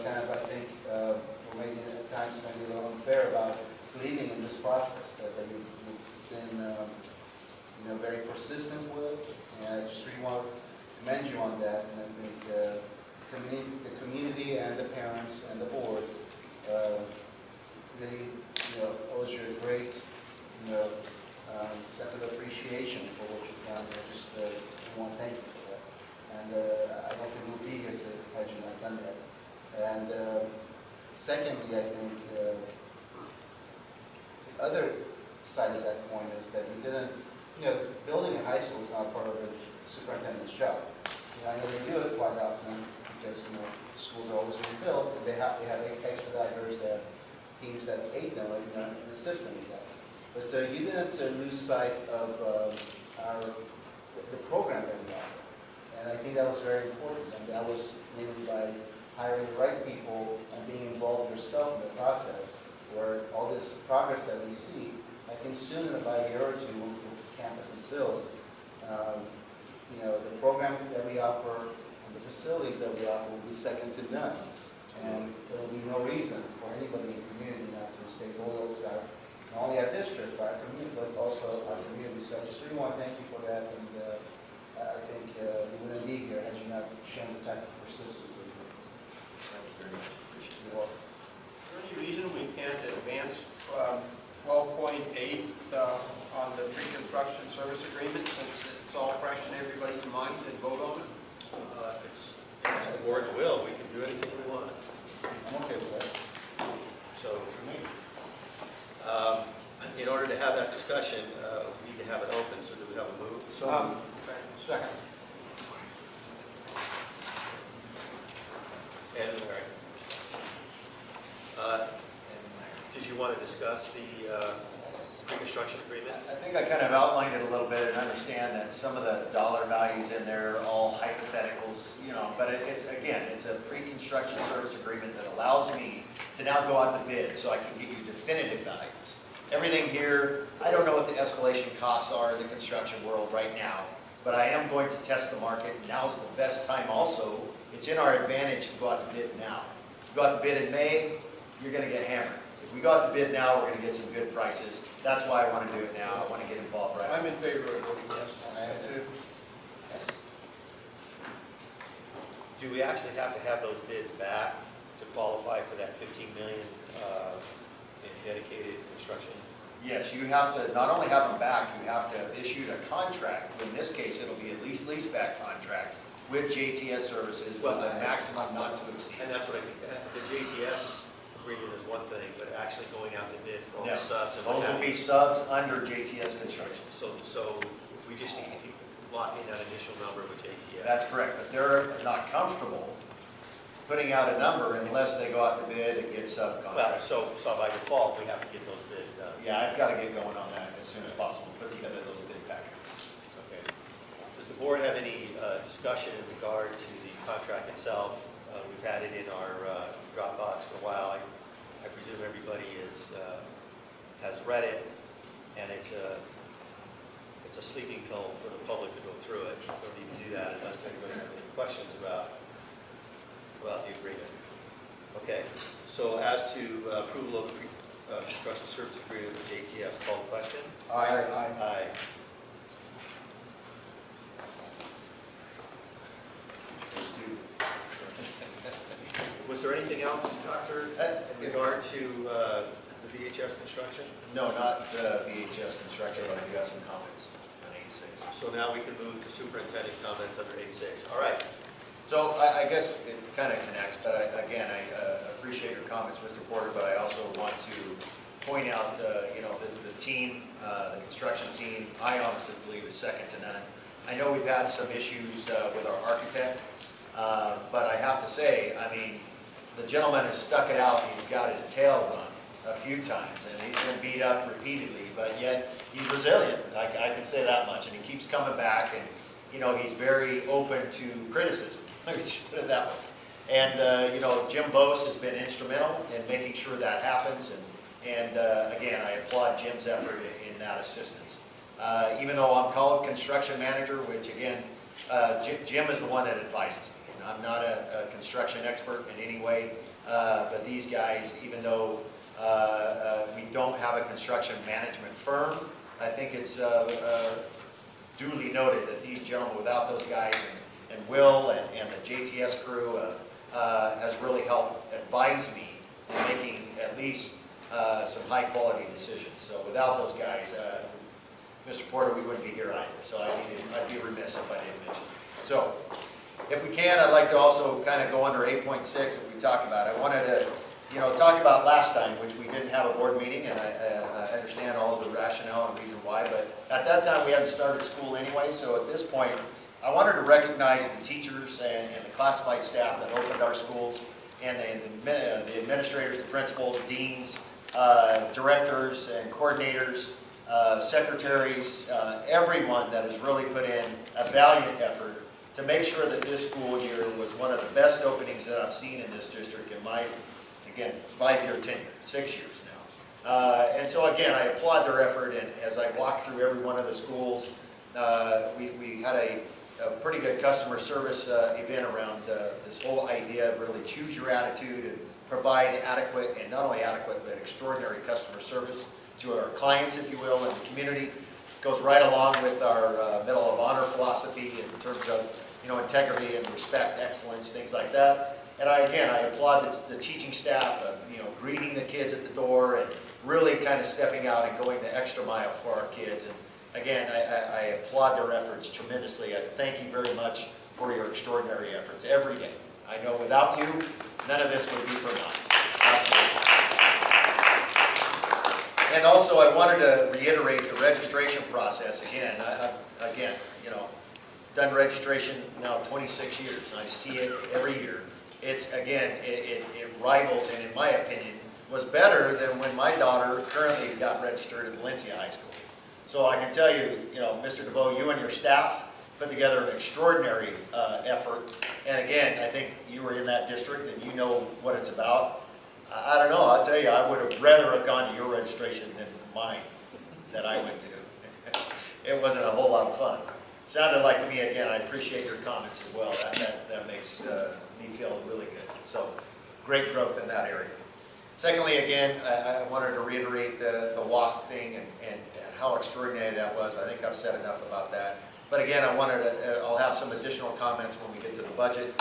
kind of, I think, we're maybe at times maybe a little unfair about believing in this process that you've been, very persistent with, and I just really want to commend you on that, and I think the community and the parents and the board really, owes you a great, sense of appreciation for what you've done. I just want to thank you for that. And I don't think we'll be here had you not done that. And secondly, I think the other side of that coin is that we didn't, building a high school is not part of the superintendent's job. I know they do it quite often because, schools are always being built, and they have expediters, they have teams that aid them and assist them with that. But you didn't lose sight of the program that we offer. And I think that was very important, and that was mainly by hiring the right people and being involved yourself in the process, where all this progress that we see, I think soon in about a year or two, once the campus is built, the program that we offer and the facilities that we offer will be second to none. And there will be no reason for anybody in the community not to stay loyal to not only our district, but our community, but also our community. So I just really want to thank you for that, and I think we wouldn't be here had you not shown the type of persistence that you did. Thank you very much. Appreciate it. You're welcome. Is there any reason we can't advance 12.8 on the pre-construction service agreement, since it's all fresh in everybody's mind, and vote on it? It's the board's will. We can do anything we want. I'm okay with that. So, in order to have that discussion, we need to have it open. So, do we have a move? So, second. And Larry. Did you want to discuss the pre-construction agreement? I think I kind of outlined it a little bit and understand that some of the dollar values in there are all hypotheticals, but it's a pre-construction service agreement that allows me to now go out to bid so I can get you definitive values. Everything here, I don't know what the escalation costs are in the construction world right now, but I am going to test the market. Now's the best time also. It's in our advantage to go out to bid now. If you go out to bid in May, you're going to get hammered. If we go out to bid now, we're going to get some good prices. That's why I want to do it now. I want to get involved right now. I'm in favor of voting yes. I am too. Do we actually have to have those bids back to qualify for that $15 million in dedicated construction? Yes, you have to not only have them back, you have to issue a contract. In this case, it'll be a lease-back contract with JTS services with a maximum not to exceed. And that's what I think. The JTS agreement is one thing, but actually going out to bid for all the subs. And those will be subs under JTS construction. So we just need to lock in that initial number with JTS. That's correct, but they're not comfortable putting out a number unless they go out to bid and get Well, subcontractors. so by default, we have to get those bids done. Yeah, I've got to get going on that as soon as possible, put together those bid packages. Okay. Does the board have any discussion in regard to the contract itself? We've had it in our Dropbox for a while. I presume everybody has read it, and it's a sleeping pill for the public to go through it. We don't need to do that unless anybody has any questions about the agreement. Okay, so as to approval of the construction service agreement with JTS, call the question. Aye. Aye. Was there anything else, Doctor, in regard to the VHS construction? No, not VHS Construction, but I do have some comments on 8.6. So now we can move to superintendent comments under 8.6. All right. So I guess it kind of connects, but again, I appreciate your comments, Mr. Porter, but I also want to point out, you know, the team, the construction team, I honestly believe is second to none. I know we've had some issues with our architect, but I have to say, I mean, the gentleman has stuck it out. He's got his tail run a few times, and he's been beat up repeatedly, but yet he's resilient. I can say that much, and he keeps coming back, and you know, he's very open to criticism. Let me just put it that way. And you know, Jim Bose has been instrumental in making sure that happens, and again, I applaud Jim's effort in that assistance. Even though I'm called construction manager, which again, Jim is the one that advises me. I'm not a construction expert in any way, but these guys, even though we don't have a construction management firm, I think it's duly noted that these gentlemen, without those guys, and Will and the JTS crew, has really helped advise me in making at least some high quality decisions. So without those guys, Mr. Porter, we wouldn't be here either. So I'd be remiss if I didn't mention it. So if we can, I'd like to also kind of go under 8.6 if we talk about it. I wanted to, you know, talk about last time, which we didn't have a board meeting, and I understand all of the rationale and reason why, but at that time we hadn't started school anyway, so at this point, I wanted to recognize the teachers and the classified staff that opened our schools, and the administrators, the principals, deans, directors and coordinators, secretaries, everyone that has really put in a valiant effort to make sure that this school year was one of the best openings that I've seen in this district in my, again, 5-year tenure, 6 years now. And so again, I applaud their effort, and as I walked through every one of the schools, we had a pretty good customer service event around this whole idea of really choose your attitude and provide adequate, and not only adequate, but extraordinary customer service to our clients, if you will, and the community. Goes right along with our Medal of Honor philosophy in terms of, you know, integrity and respect, excellence, things like that. And I applaud the teaching staff of, you know, greeting the kids at the door and really kind of stepping out and going the extra mile for our kids. And again, I applaud their efforts tremendously. I thank you very much for your extraordinary efforts every day. I know without you, none of this would be for naught. Absolutely. And also, I wanted to reiterate the registration process again. Again, you know, done registration now 26 years, and I see it every year. It's, again, it rivals, and in my opinion, was better than when my daughter currently got registered at Valencia High School. So I can tell you, you know, Mr. DeVoe, you and your staff put together an extraordinary effort. And again, I think you were in that district, and you know what it's about. I don't know, I'll tell you, I would have rather have gone to your registration than mine that I went to. It wasn't a whole lot of fun. Sounded like to me, again, I appreciate your comments as well. That makes me feel really good. So, great growth in that area. Secondly, again, I wanted to reiterate the WASC thing and how extraordinary that was. I think I've said enough about that. But again, I'll have some additional comments when we get to the budget.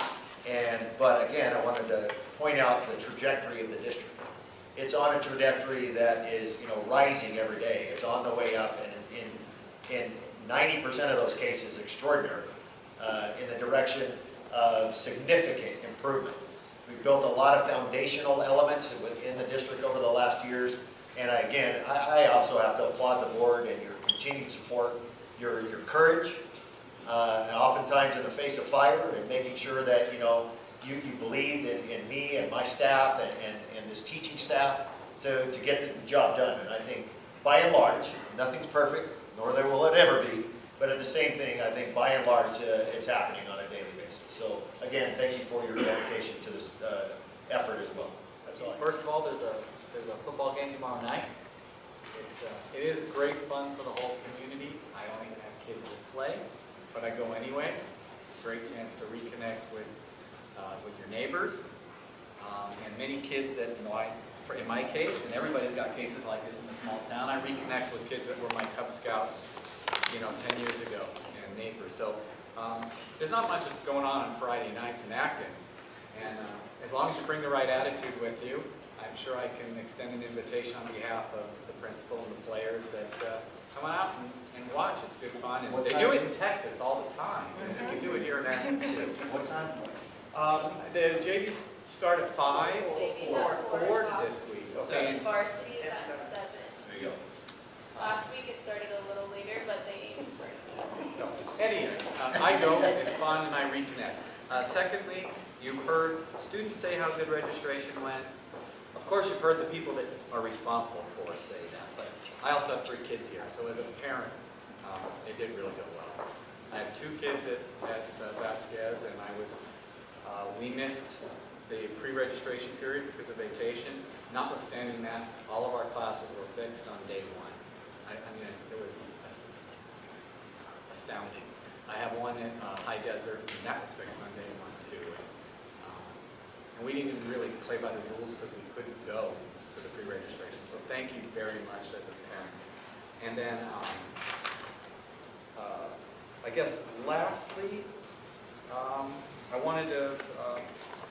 But again, I wanted to point out the trajectory of the district. It's on a trajectory that is, you know, rising every day. It's on the way up, and in 90% of those cases, extraordinary, in the direction of significant improvement. We've built a lot of foundational elements within the district over the last years, and I also have to applaud the board and your continued support, your courage, and oftentimes in the face of fire, and making sure that, you know, you believed in me and my staff and this teaching staff to get the job done. And I think, by and large, nothing's perfect, nor there will it ever be, but at the same thing, I think by and large, it's happening on a daily basis. So again, thank you for your dedication to this effort as well. That's all. First of all, there's a football game tomorrow night. It is great fun for the whole community. I don't even have kids that play, but I go anyway. Great chance to reconnect with your neighbors, and many kids that, you know, in my case, and everybody's got cases like this in a small town, I reconnect with kids that were my Cub Scouts, you know, 10 years ago, and neighbors. So there's not much going on Friday nights in Acton, and as long as you bring the right attitude with you, I'm sure I can extend an invitation on behalf of the principal and the players that come out and watch. It's good fun, and they do it in Texas all the time, and they can do it here in Acton too. What time? The JVs start at 5 or 4 this week. Okay. And varsity is at 7. There you go. Last week it started a little later, but they aimed for it. No. Anyway, I go, it's fun, and I reconnect. Secondly, you've heard students say how good registration went. Of course, you've heard the people that are responsible for us say that, but I also have 3 kids here, so as a parent, it did really go well. I have 2 kids at Vasquez, and we missed the pre-registration period because of vacation. Notwithstanding that, all of our classes were fixed on day 1. I mean, it was astounding. I have one in High Desert, and that was fixed on day 1 too. And we didn't even really play by the rules because we couldn't go to the pre-registration. So thank you very much as a parent. And then, I guess lastly, I wanted to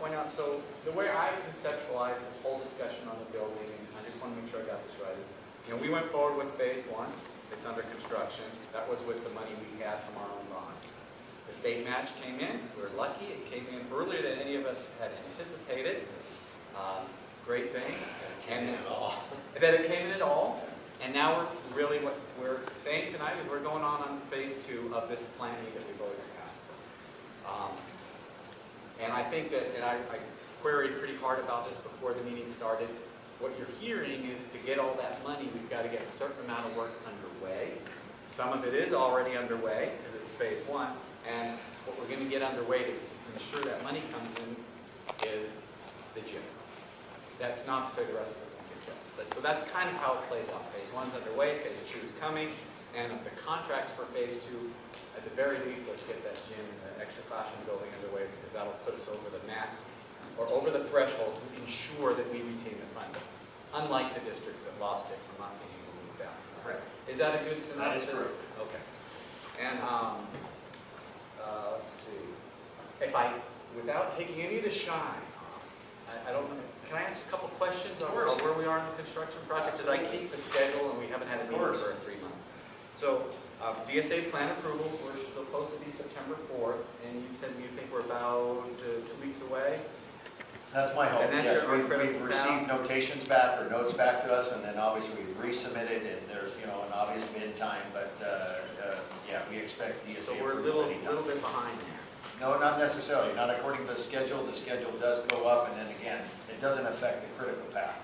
point out, so the way I conceptualize this whole discussion on the building, and I just want to make sure I got this right, you know, we went forward with phase 1. It's under construction. That was with the money we had from our own bond. The state match came in. We were lucky. It came in earlier than any of us had anticipated. Great things. And that it came in at all. And now what we're saying tonight is we're going on phase 2 of this planning that we've always had. And I think that, and I queried pretty hard about this before the meeting started, what you're hearing is to get all that money, we've got to get a certain amount of work underway. Some of it is already underway, because it's phase 1, and what we're going to get underway to ensure that money comes in is the gym. That's not to say the rest of it won't get done. But so that's kind of how it plays out. Phase 1's underway, phase 2 is coming, and the contracts for phase 2, at the very least, let's get that gym, the extra classroom building underway, because that'll put us over the max, or over the threshold to ensure that we retain the funding, unlike the districts that lost it from not being able to move fast enough. Correct. Is that a good synopsis? That is correct. Okay. And let's see. Without taking any of the shine off, I don't know, can I ask a couple questions on where we are in the construction project? Because I keep the schedule and we haven't had a meeting for 3 months. So DSA plan approvals were supposed to be September 4th, and you said you think we're about 2 weeks away? That's my hope, And that's yes. your We've critical received now? notations back or notes back to us, and then obviously we've resubmitted, and there's, you know, an obvious bid time, but yeah, we expect DSA. So we're a little bit behind there. No, not necessarily, not according to the schedule. The schedule does go up, and then again, it doesn't affect the critical path.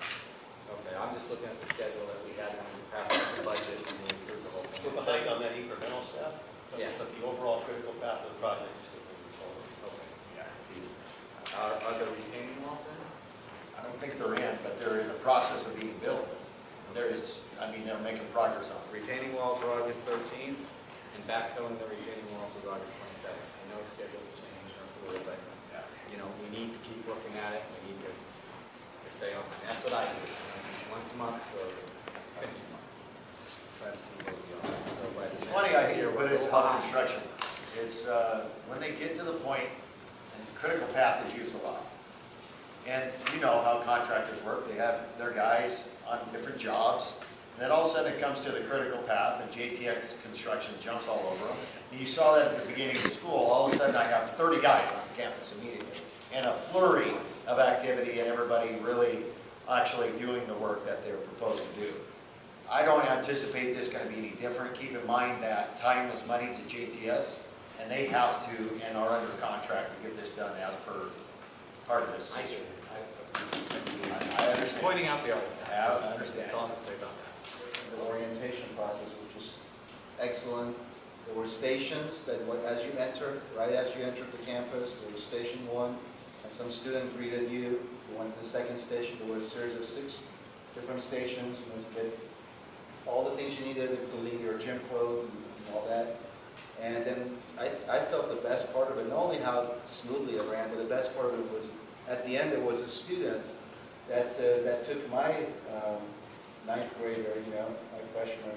Okay, I'm just looking at the schedule that we had when we passed the budget and we approved the whole thing. We're behind on that incremental stuff, Yeah. but the overall critical path of the project is still moving forward. Okay. Yeah. These, are the retaining walls in? I don't think they're in, but they're in the process of being built. There's, I mean, they're making progress on it. Retaining walls were August 13th, and backfilling the retaining walls was August 22nd. I know schedules change or fluid, but Yeah. you know, we need to keep looking at it. We need to stay on it. That's what I do. Once a month for 2 months. Try to see where we are. So by the It's next funny, I think, year, you we're put a it little how behind. construction works. It's, when they get to the point, and the critical path is used a lot. And you know how contractors work. They have their guys on different jobs. And then all of a sudden it comes to the critical path, and JTX construction jumps all over them. And you saw that at the beginning of the school. All of a sudden I have 30 guys on campus immediately. And a flurry of activity, and everybody really actually doing the work that they're proposed to do. I don't anticipate this going to be any different. Keep in mind that time is money to JTS. And they have to, and are under contract to get this done as per part of this. I do. I understand. Pointing out the artifact. I understand. That's all I'm going to say about that. The orientation process was just excellent. There were stations that, as you enter, right as you entered the campus, there was station 1, and some student greeted you. You went to the second station. There were a series of 6 different stations. You went to get all the things you needed, including your gym clothes and all that. And then I felt the best part of it, not only how smoothly it ran, but the best part of it was at the end there was a student that took my 9th grader, my freshman,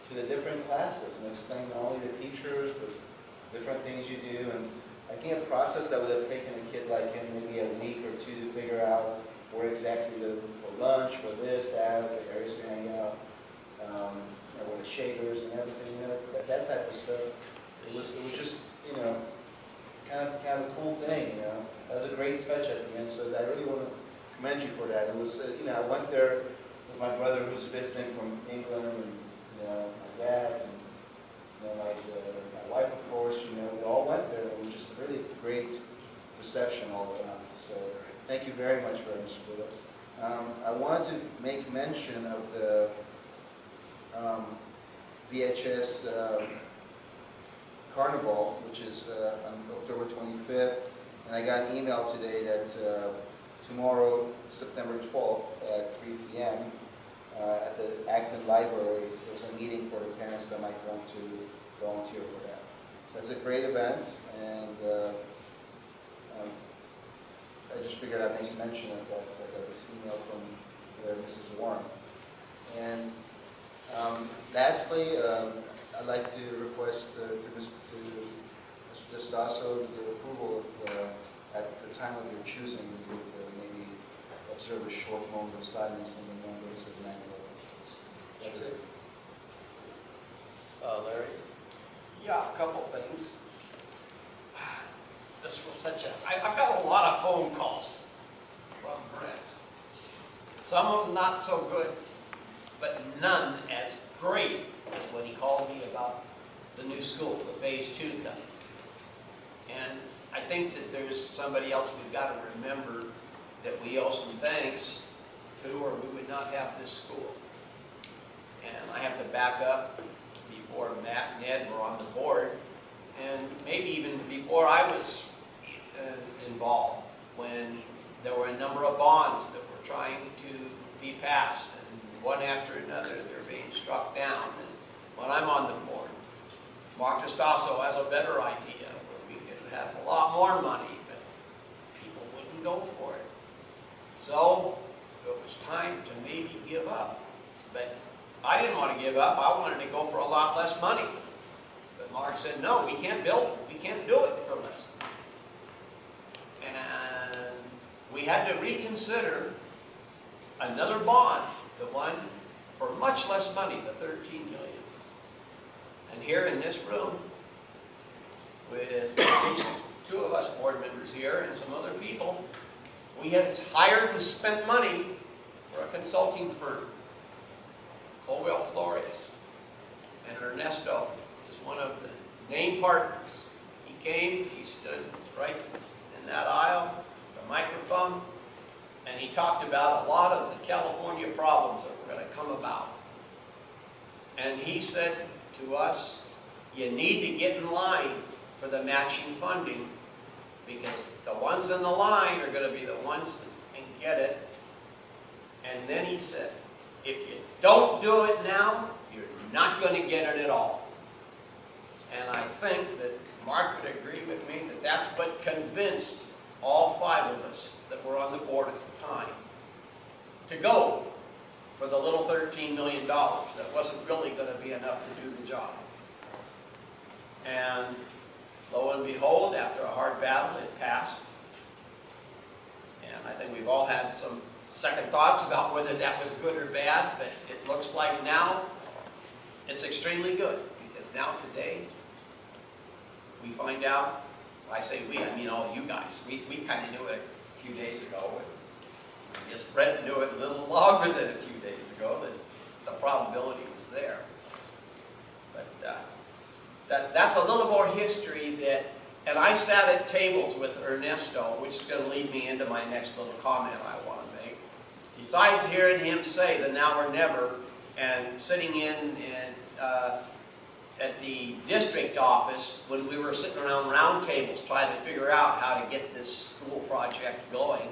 to the different classes and explained not only the teachers, but different things you do. And I think a process that would have taken a kid like him maybe a week or 2 to figure out where exactly to go for lunch, for this, that, the areas to hang out, where the shaders and everything, that type of stuff. It was just, kind of a cool thing, That was a great touch at the end, so I really want to commend you for that. It was, I went there with my brother who's visiting from England, and, my dad, and, my wife, of course, we all went there. It was just a really great reception all around. So thank you very much for it, Mr. Woodard. I wanted to make mention of the VHS Carnival, which is on October 25th, and I got an email today that tomorrow, September 12th at 3 p.m. At the Acton Library, there's a meeting for the parents that might want to volunteer for that. So it's a great event, and I just figured I'd make mention of that because I got this email from Mrs. Warren. And lastly, I'd like to request to Mr. Distaso the approval of, at the time of your choosing, you would maybe observe a short moment of silence in the members of 9/11. That's it. Larry? Yeah, a couple things. This was such a, I've got a lot of phone calls from Brent. Some of them not so good, but none as great as when he called me about the new school, the Phase 2 coming. And I think that there's somebody else we've got to remember that we owe some thanks to, or we would not have this school. And I have to back up before Matt and Ed were on the board, and maybe even before I was involved, when there were a number of bonds that were trying to be passed, and one after another they're being struck down. And when I'm on the board, Mark Distaso has a better idea where we could have a lot more money, but people wouldn't go for it. So it was time to maybe give up. But I didn't want to give up. I wanted to go for a lot less money. But Mark said, no, we can't build it. We can't do it for less money. And we had to reconsider another bond, the one for much less money, the $13 million. And here in this room, with at least 2 of us board members here and some other people, we had hired and spent money for a consulting firm, Colwell Flores. And Ernesto is one of the main partners. He came, he stood right in that aisle, the microphone, and he talked about a lot of the California problems that were going to come about. And he said to us, you need to get in line for the matching funding, because the ones in the line are going to be the ones that can get it. And then he said, if you don't do it now, you're not going to get it at all. And I think that Mark would agree with me that that's what convinced all 5 of us that were on the board at the time to go for the little $13 million that wasn't really going to be enough to do the job. And lo and behold, after a hard battle, it passed. And I think we've all had some second thoughts about whether that was good or bad, but it looks like now it's extremely good, because now today we find out, I say we, I mean all you guys, we kind of knew it a few days ago, and I guess Brent knew it a little longer than a few days ago, that the probability was there. But that's a little more history that, and I sat at tables with Ernesto, which is going to lead me into my next little comment I want to make. Besides hearing him say the now or never, and sitting in at the district office when we were sitting around round tables trying to figure out how to get this school project going,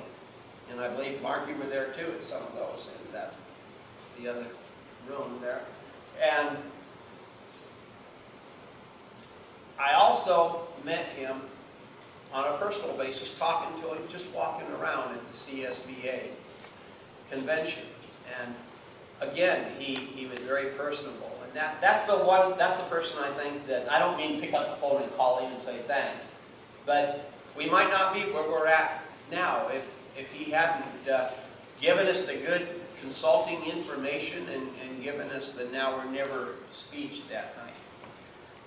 and I believe, Mark, you were there too at some of those in the other room there. And I also met him on a personal basis, talking to him, just walking around at the CSBA convention. And again, he was very personable. And that's the person I think that, I don't mean pick up the phone and call him and say thanks, but we might not be where we're at now if he hadn't given us the good consulting information and given us the now or never speech that night.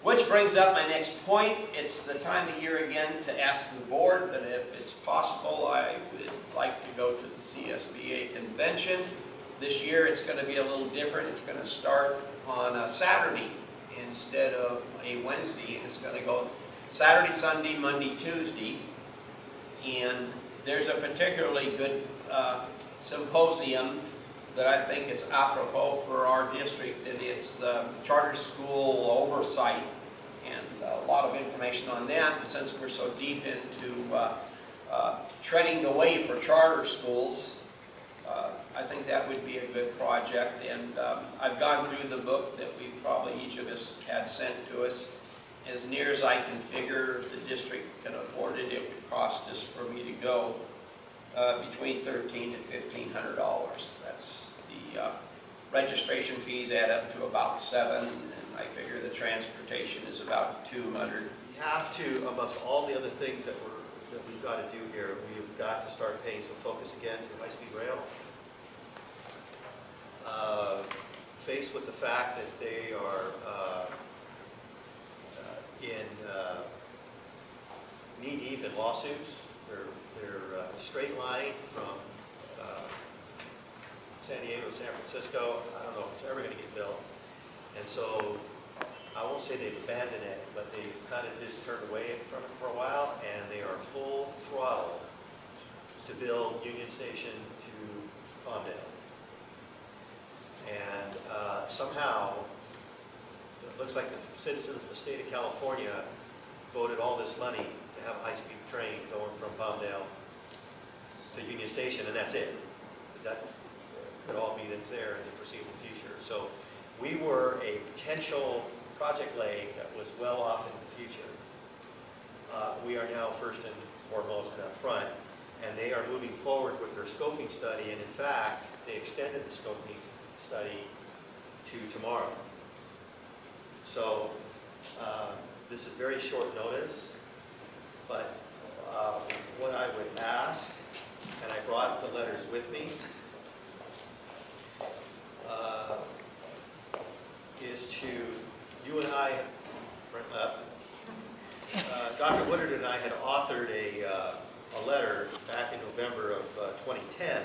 Which brings up my next point. It's the time of year again to ask the board that if it's possible, I would like to go to the CSBA convention. This year it's going to be a little different. It's going to start on a Saturday instead of a Wednesday. It's going to go Saturday, Sunday, Monday, Tuesday. And there's a particularly good symposium that I think is apropos for our district, and it's the charter school oversight, and a lot of information on that. And since we're so deep into treading the way for charter schools, I think that would be a good project. And I've gone through the book that we probably each of us had sent to us. As near as I can figure, if the district can afford it, it would cost us for me to go between $1,300 and $1,500. That's the registration fees add up to about $7, and I figure the transportation is about $200. We have to, amongst all the other things that we've got to do here, we've got to start paying some focus again to high-speed rail. Faced with the fact that they are knee-deep in lawsuits. They're straight line from San Diego to San Francisco. I don't know if it's ever going to get built. And so I won't say they've abandoned it, but they've kind of just turned away from it for a while, and they are full throttle to build Union Station to Palmdale. And somehow, it looks like the citizens of the state of California voted all this money to have a high-speed train going from Palmdale to Union Station, and that's it. That could all be that's there in the foreseeable future. So we were a potential project leg that was well off into the future. We are now first and foremost up front, and they are moving forward with their scoping study, and in fact, they extended the scoping study to tomorrow. So this is very short notice, but what I would ask, and I brought the letters with me, is to, you and I, Brent left, Dr. Woodard and I had authored a letter back in November of 2010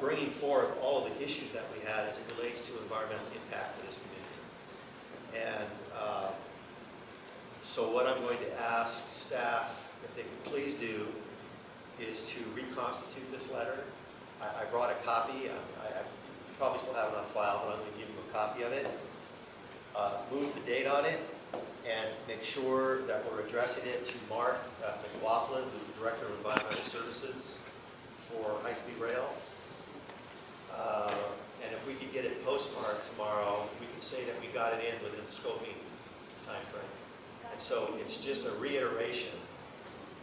bringing forth all of the issues that we had as it relates to environmental impact for this community. And so what I'm going to ask staff, if they could please do, is to reconstitute this letter. I brought a copy. I probably still have it on file, but I'm going to give you a copy of it. Move the date on it, and make sure that we're addressing it to Mark McLaughlin, who's the Director of Environmental Services for high-speed rail. And if we could get it postmarked tomorrow, we can say that we got it in within the scoping time frame. And so it's just a reiteration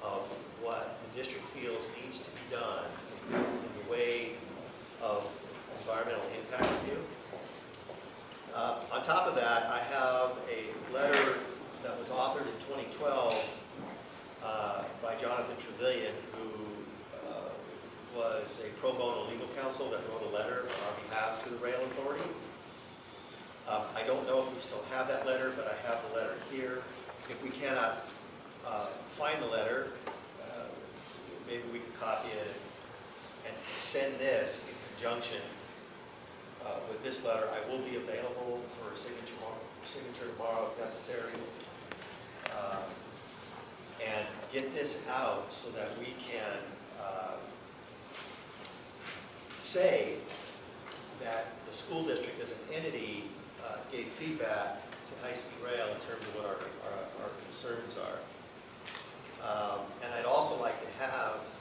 of what the district feels needs to be done in the way of environmental impact review. On top of that, I have a letter that was authored in 2012 by Jonathan Trevelyan, who was a pro bono legal counsel that wrote a letter on our behalf to the Rail Authority. I don't know if we still have that letter, but I have the letter here. If we cannot find the letter, maybe we can copy it and send this in conjunction with this letter. I will be available for a signature signature tomorrow if necessary. And get this out so that we can say that the school district as an entity gave feedback to high-speed rail in terms of what our concerns are. And I'd also like to have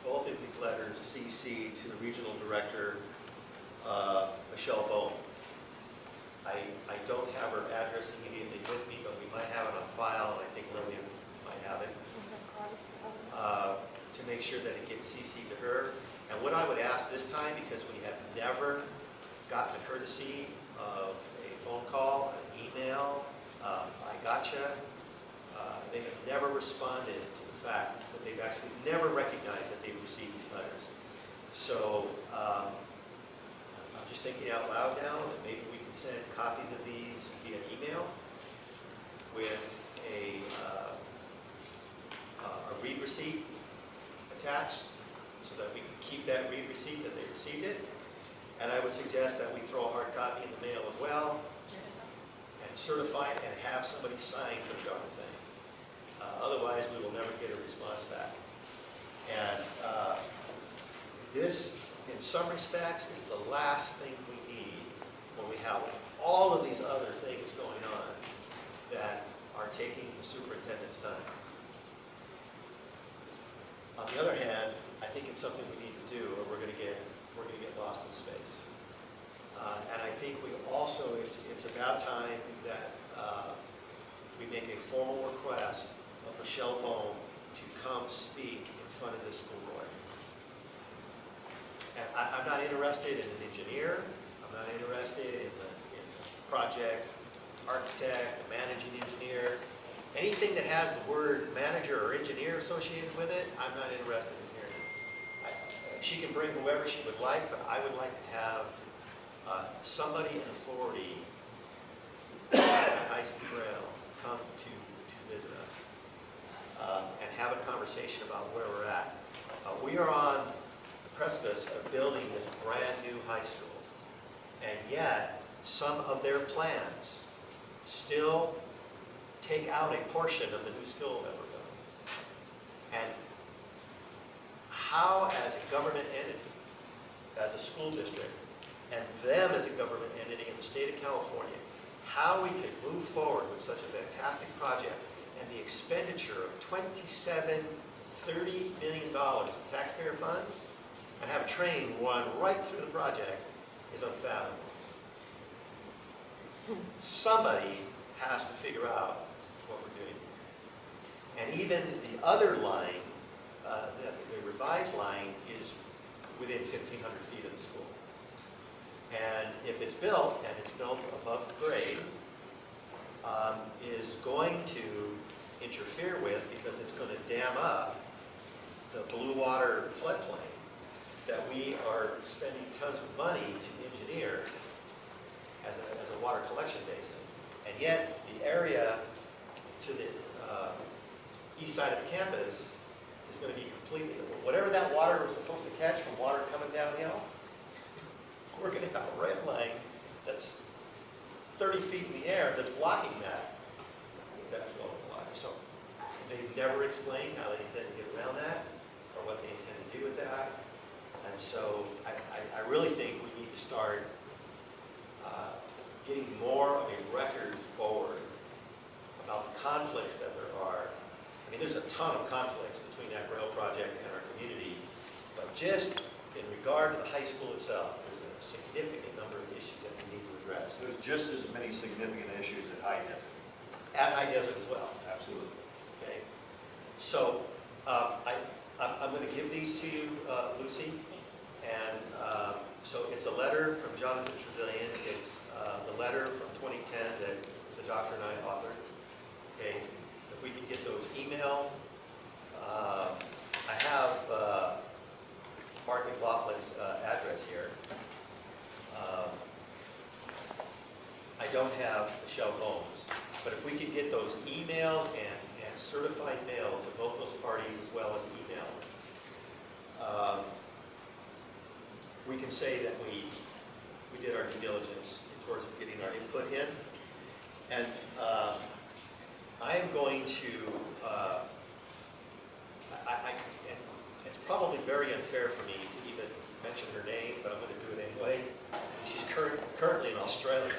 both of these letters CC to the regional director, Michelle Bowen. I don't have her address immediately with me, but we might have it on file, and I think Lillian might have it, to make sure that it gets CC'd to her. And what I would ask this time, because we have never gotten the courtesy of a phone call, an email, I gotcha, they have never responded to the fact that they've actually never recognized that they've received these letters. So I'm just thinking out loud now that maybe we can send copies of these via email with a read receipt attached so that we can keep that read receipt that they received it. And I would suggest that we throw a hard copy in the mail as well and certify it and have somebody sign for the darn thing. Otherwise, we will never get a response back. And this, in some respects, is the last thing we need when we have all of these other things going on that are taking the superintendent's time. On the other hand, I think it's something we need to do, or we're going to get lost in space. And I think we also, it's about time that we make a formal request of Michelle Bowen to come speak in front of this school board. And I'm not interested in an engineer. I'm not interested in the project architect, the managing engineer. Anything that has the word manager or engineer associated with it, I'm not interested in hearing it. She can bring whoever she would like, but I would like to have somebody in authority at high-speed rail come to visit us and have a conversation about where we're at. We are on the precipice of building this brand new high school, and yet some of their plans still take out a portion of the new school that we're building. And how, as a government entity, as a school district, and them as a government entity in the state of California, how we can move forward with such a fantastic project and the expenditure of $27 to $30 million in taxpayer funds and have a train run right through the project is unfathomable. Somebody has to figure out what we're doing. And even the other line, the revised line, is within 1,500 feet of the school. And if it's built, and it's built above grade, is going to interfere with, because it's going to dam up the blue water floodplain that we are spending tons of money to engineer as a water collection basin. And yet, the area to the east side of the campus is going to be completely, whatever that water was supposed to catch from water coming downhill, we're going to have a red line that's 30 feet in the air that's blocking that flow of water. So they've never explained how they intend to get around that or what they intend to do with that. And so I really think we need to start getting more of a record forward about the conflicts that there are. I mean, there's a ton of conflicts between that rail project and our community, but just in regard to the high school itself, there's a significant number of issues that we need to address. There's just as many significant issues at High Desert. At High Desert as well. Absolutely. Okay. So I'm going to give these to you, Lucy. And so it's a letter from Jonathan Trevelyan. It's the letter from 2010 that the doctor and I authored. Okay. If we could get those emailed. I have Mark McLaughlin's address here. I don't have Michelle Bowen's, but if we could get those emailed and certified mail to both those parties as well as email, we can say that we did our due diligence towards getting our input in. And I am going to, and it's probably very unfair for me to even mention her name, but I'm going to do it anyway. She's currently in Australia.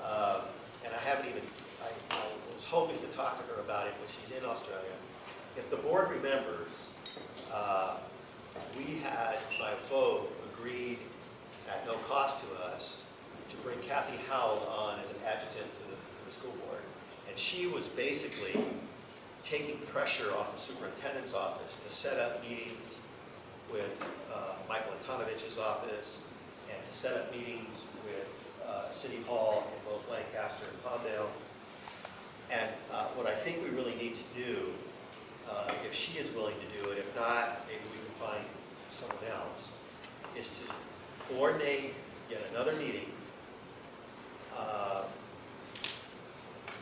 And I haven't even, I was hoping to talk to her about it, but she's in Australia. If the board remembers, we had, by vote, agreed at no cost to us to bring Kathy Howell on as an adjutant to the school board. And she was basically taking pressure off the superintendent's office to set up meetings with Michael Antonovich's office and to set up meetings with City Hall in both Lancaster and Palmdale. And what I think we really need to do, if she is willing to do it, if not, maybe we can find someone else, is to coordinate yet another meeting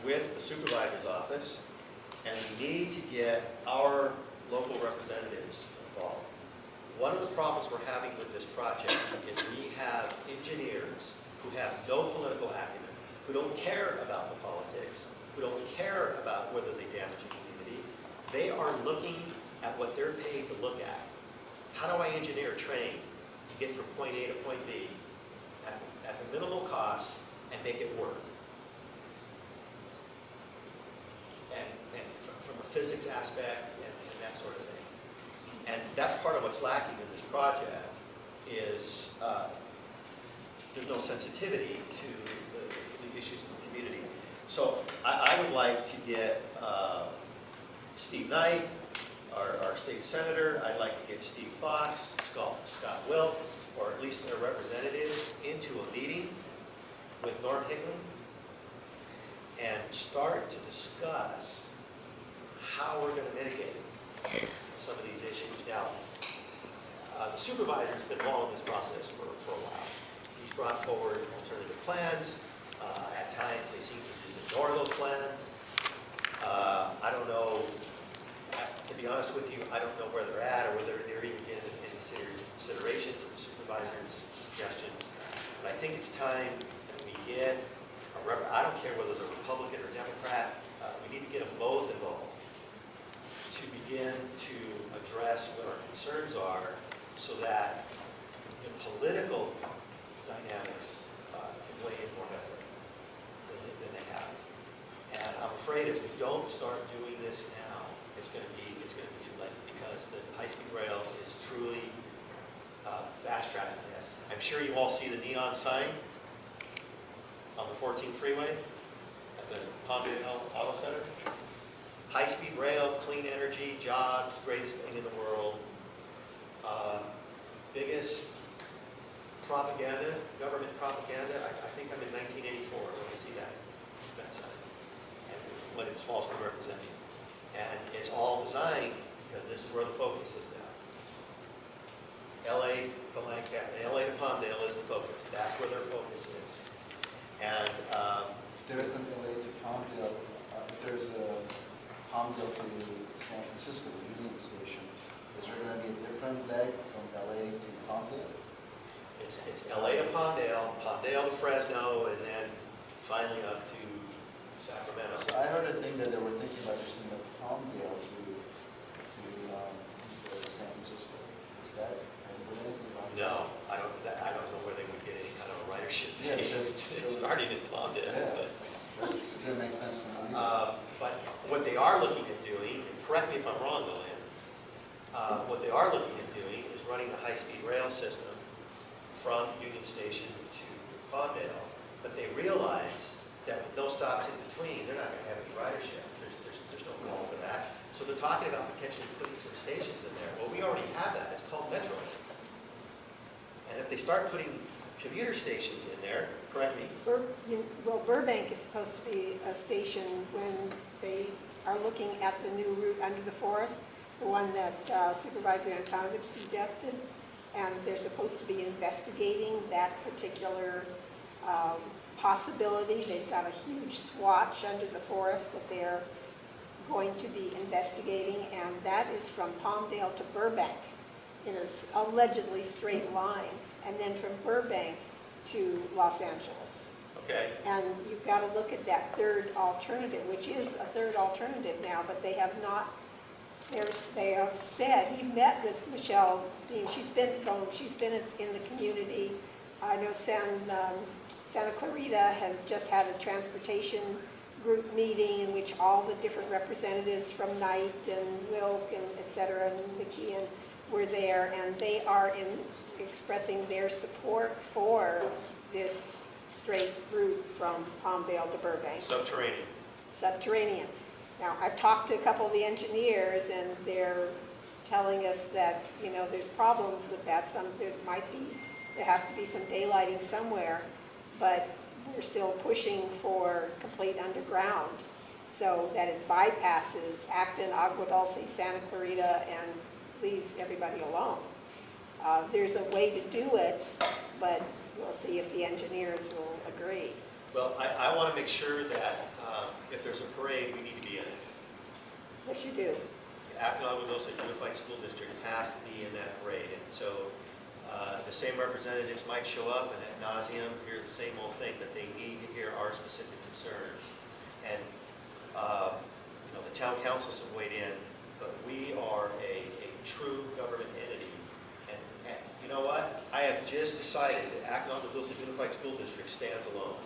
with the supervisor's office, and we need to get our local representatives involved. One of the problems we're having with this project is we have engineers who have no political acumen, who don't care about the politics, who don't care about whether they damage a community. They are looking at what they're paid to look at. How do I engineer a train to get from point A to point B at the minimal cost and make it work? And from a physics aspect and that sort of thing. And that's part of what's lacking in this project is there's no sensitivity to the issues of the community. So I would like to get Steve Knight, our state senator. I'd like to get Steve Fox, Scott Wilk, or at least their representatives into a meeting with Norm Hickman and start to discuss how we're going to mitigate some of these issues. Now, the supervisor's been following this process for a while. He's brought forward alternative plans. At times, they seem to just ignore those plans. I don't know, to be honest with you, I don't know where they're at or whether they're even getting any serious consideration to the supervisor's suggestions. But I think it's time that we get I don't care whether they're Republican or Democrat, we need to get them both involved to begin to address what our concerns are so that the political dynamics can weigh in more heavily than they have. And I'm afraid if we don't start doing this now, it's going to be too late because the high-speed rail is truly fast-tracking this. I'm sure you all see the neon sign on the 14 freeway at the Palmdale Auto Center. High-speed rail, clean energy, jobs, greatest thing in the world. Biggest propaganda, government propaganda, I think I'm in 1984 when I see that sign, and when it's falsely represented. And it's all designed because this is where the focus is now. LA to Lancaster, LA to Palmdale is the focus. That's where their focus is. And there isn't LA to Palmdale. If there's a Palmdale to San Francisco, the Union Station, is there going to be a different leg from LA to Palmdale? It's LA to Palmdale, Palmdale to Fresno, and then finally up to Sacramento. So I heard a thing that they were thinking about just doing the Palmdale to San Francisco. Is that? No, I don't know where they would get any kind of a ridership base starting in Palmdale. Yeah, that makes sense to me. But what they are looking at doing, and correct me if I'm wrong, Luann, what they are looking at doing is running a high-speed rail system from Union Station to Palmdale. But they realize that with no stops in between, they're not going to have any ridership. There's no call for that. So they're talking about potentially putting some stations in there. Well, we already have that. It's called Metro. And if they start putting commuter stations in there, correct me? Well, Burbank is supposed to be a station when they are looking at the new route under the forest, the one that Supervisor Antonovich suggested, and they're supposed to be investigating that particular possibility. They've got a huge swatch under the forest that they're going to be investigating, and that is from Palmdale to Burbank in an allegedly straight line, and then from Burbank to Los Angeles. Okay. And you've got to look at that third alternative, which is a third alternative now, but they have not, they have said, you met with Michelle Dean, she's been in the community. I know Santa Clarita has just had a transportation group meeting in which all the different representatives from Knight and Wilk and et cetera, and Nikki and were there, and they are expressing their support for this straight route from Palmdale to Burbank. Subterranean. Subterranean. Now, I've talked to a couple of the engineers, and they're telling us that, you know, there's problems with that. There has to be some daylighting somewhere, but we're still pushing for complete underground so that it bypasses Acton, Agua, Dulce, Santa Clarita, and leaves everybody alone. There's a way to do it, but we'll see if the engineers will agree. Well, I want to make sure that if there's a parade, we need to be in it. Yes, you do. Acton Agua Dulce Unified School District has to be in that parade, and so the same representatives might show up and ad nauseum hear the same old thing, but they need to hear our specific concerns. And you know, the town councils have weighed in, but we are a true government entity. And you know what? I have just decided that Acton Agua Dulce Unified School District stands alone.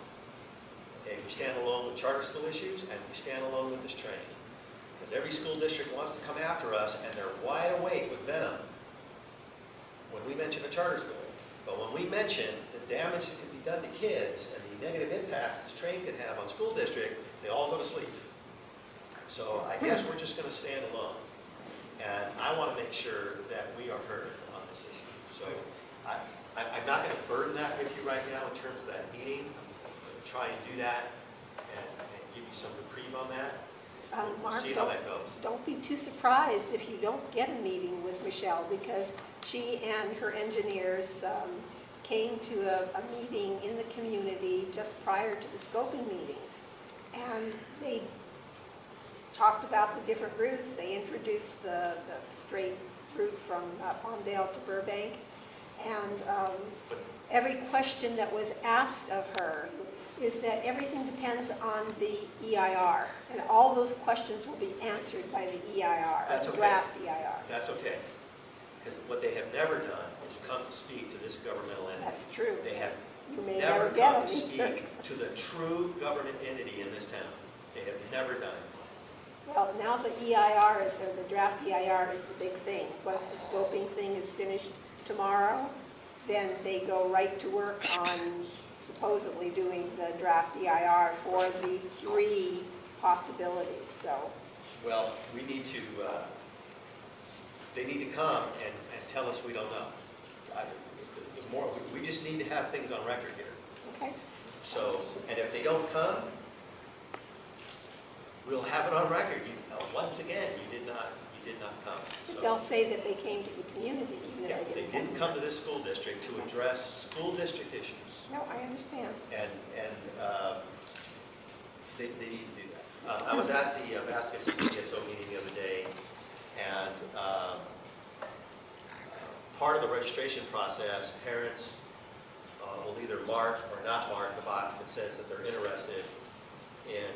Okay, we stand alone with charter school issues, and we stand alone with this train. Because every school district wants to come after us, and they're wide awake with venom when we mention a charter school. But when we mention the damage that can be done to kids and the negative impacts this train could have on school district, they all go to sleep. So I guess we're just going to stand alone. And I want to make sure that we are heard on this issue. So I'm not going to burden that with you right now in terms of that meeting. I'm going to try and do that and give you some reprieve on that. We'll Mark, see how that goes. don't be too surprised if you don't get a meeting with Michelle, because she and her engineers came to a meeting in the community just prior to the scoping meetings. And they talked about the different routes. They introduced the straight route from Palmdale to Burbank. And every question that was asked of her is that everything depends on the EIR. And all those questions will be answered by the EIR, That's the okay. draft EIR. That's okay. Because what they have never done is come to speak to this governmental entity. That's true. They have You may never never get come them to either. speak to the true government entity in this town. They have never done it. Well, now the EIR is, or the draft EIR is the big thing. Once the scoping thing is finished tomorrow, then they go right to work on supposedly doing the draft EIR for the 3 possibilities, so. Well, we need to, they need to come and tell us we don't know. We just need to have things on record here. Okay. So, and if they don't come, we'll have it on record. Once again, you did not come. But So, they'll say that they came to the community, even yeah, if they didn't come to this school district to address school district issues. No, I understand. And they need to do that. I was at the Vasquez Distaso meeting the other day, and part of the registration process, parents will either mark or not mark the box that says that they're interested in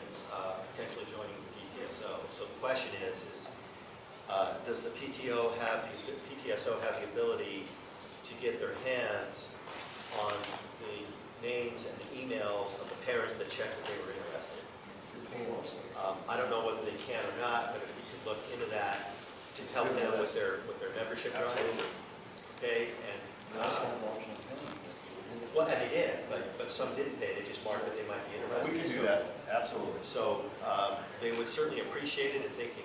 potentially joining the PTSO. So the question is does the PTSO have the ability to get their hands on the names and the emails of the parents that checked that they were interested? I don't know whether they can or not, but if we could look into that to help them with their membership drive. Okay, and well, and they did, but some didn't pay. They just marked that they might be interested. We can do that, absolutely. So they would certainly appreciate it if they can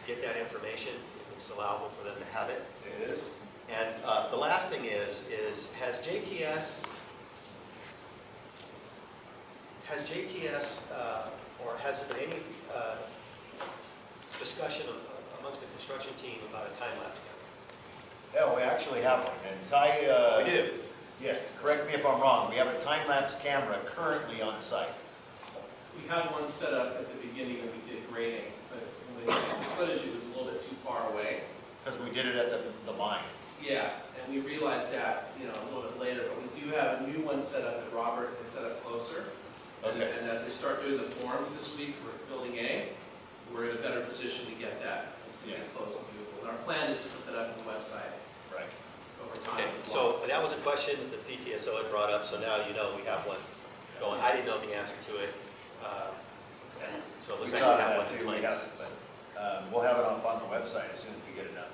get that information, if it's allowable for them to have it. It is. And the last thing is has JTS or has there been any discussion amongst the construction team about a time-lapse camera? Yeah, we actually have one, and Ty... We do. Yeah, correct me if I'm wrong, we have a time-lapse camera currently on site. We had one set up at the beginning when we did grading, but when we did the footage, it was a little bit too far away. Because we did it at the mine. Yeah, and we realized that, a little bit later, but we do have a new one set up that Robert had set up closer. Okay. And as they start doing the forms this week for Building A, we're in a better position to get that as we get close to people. And our plan is to put that up on the website Right. over time. Okay, so that was a question that the PTSO had brought up, so now you know we have one going. I didn't know the answer to it. So it looks like we have one to We place. have it, but, we'll have it up on the website as soon as we get enough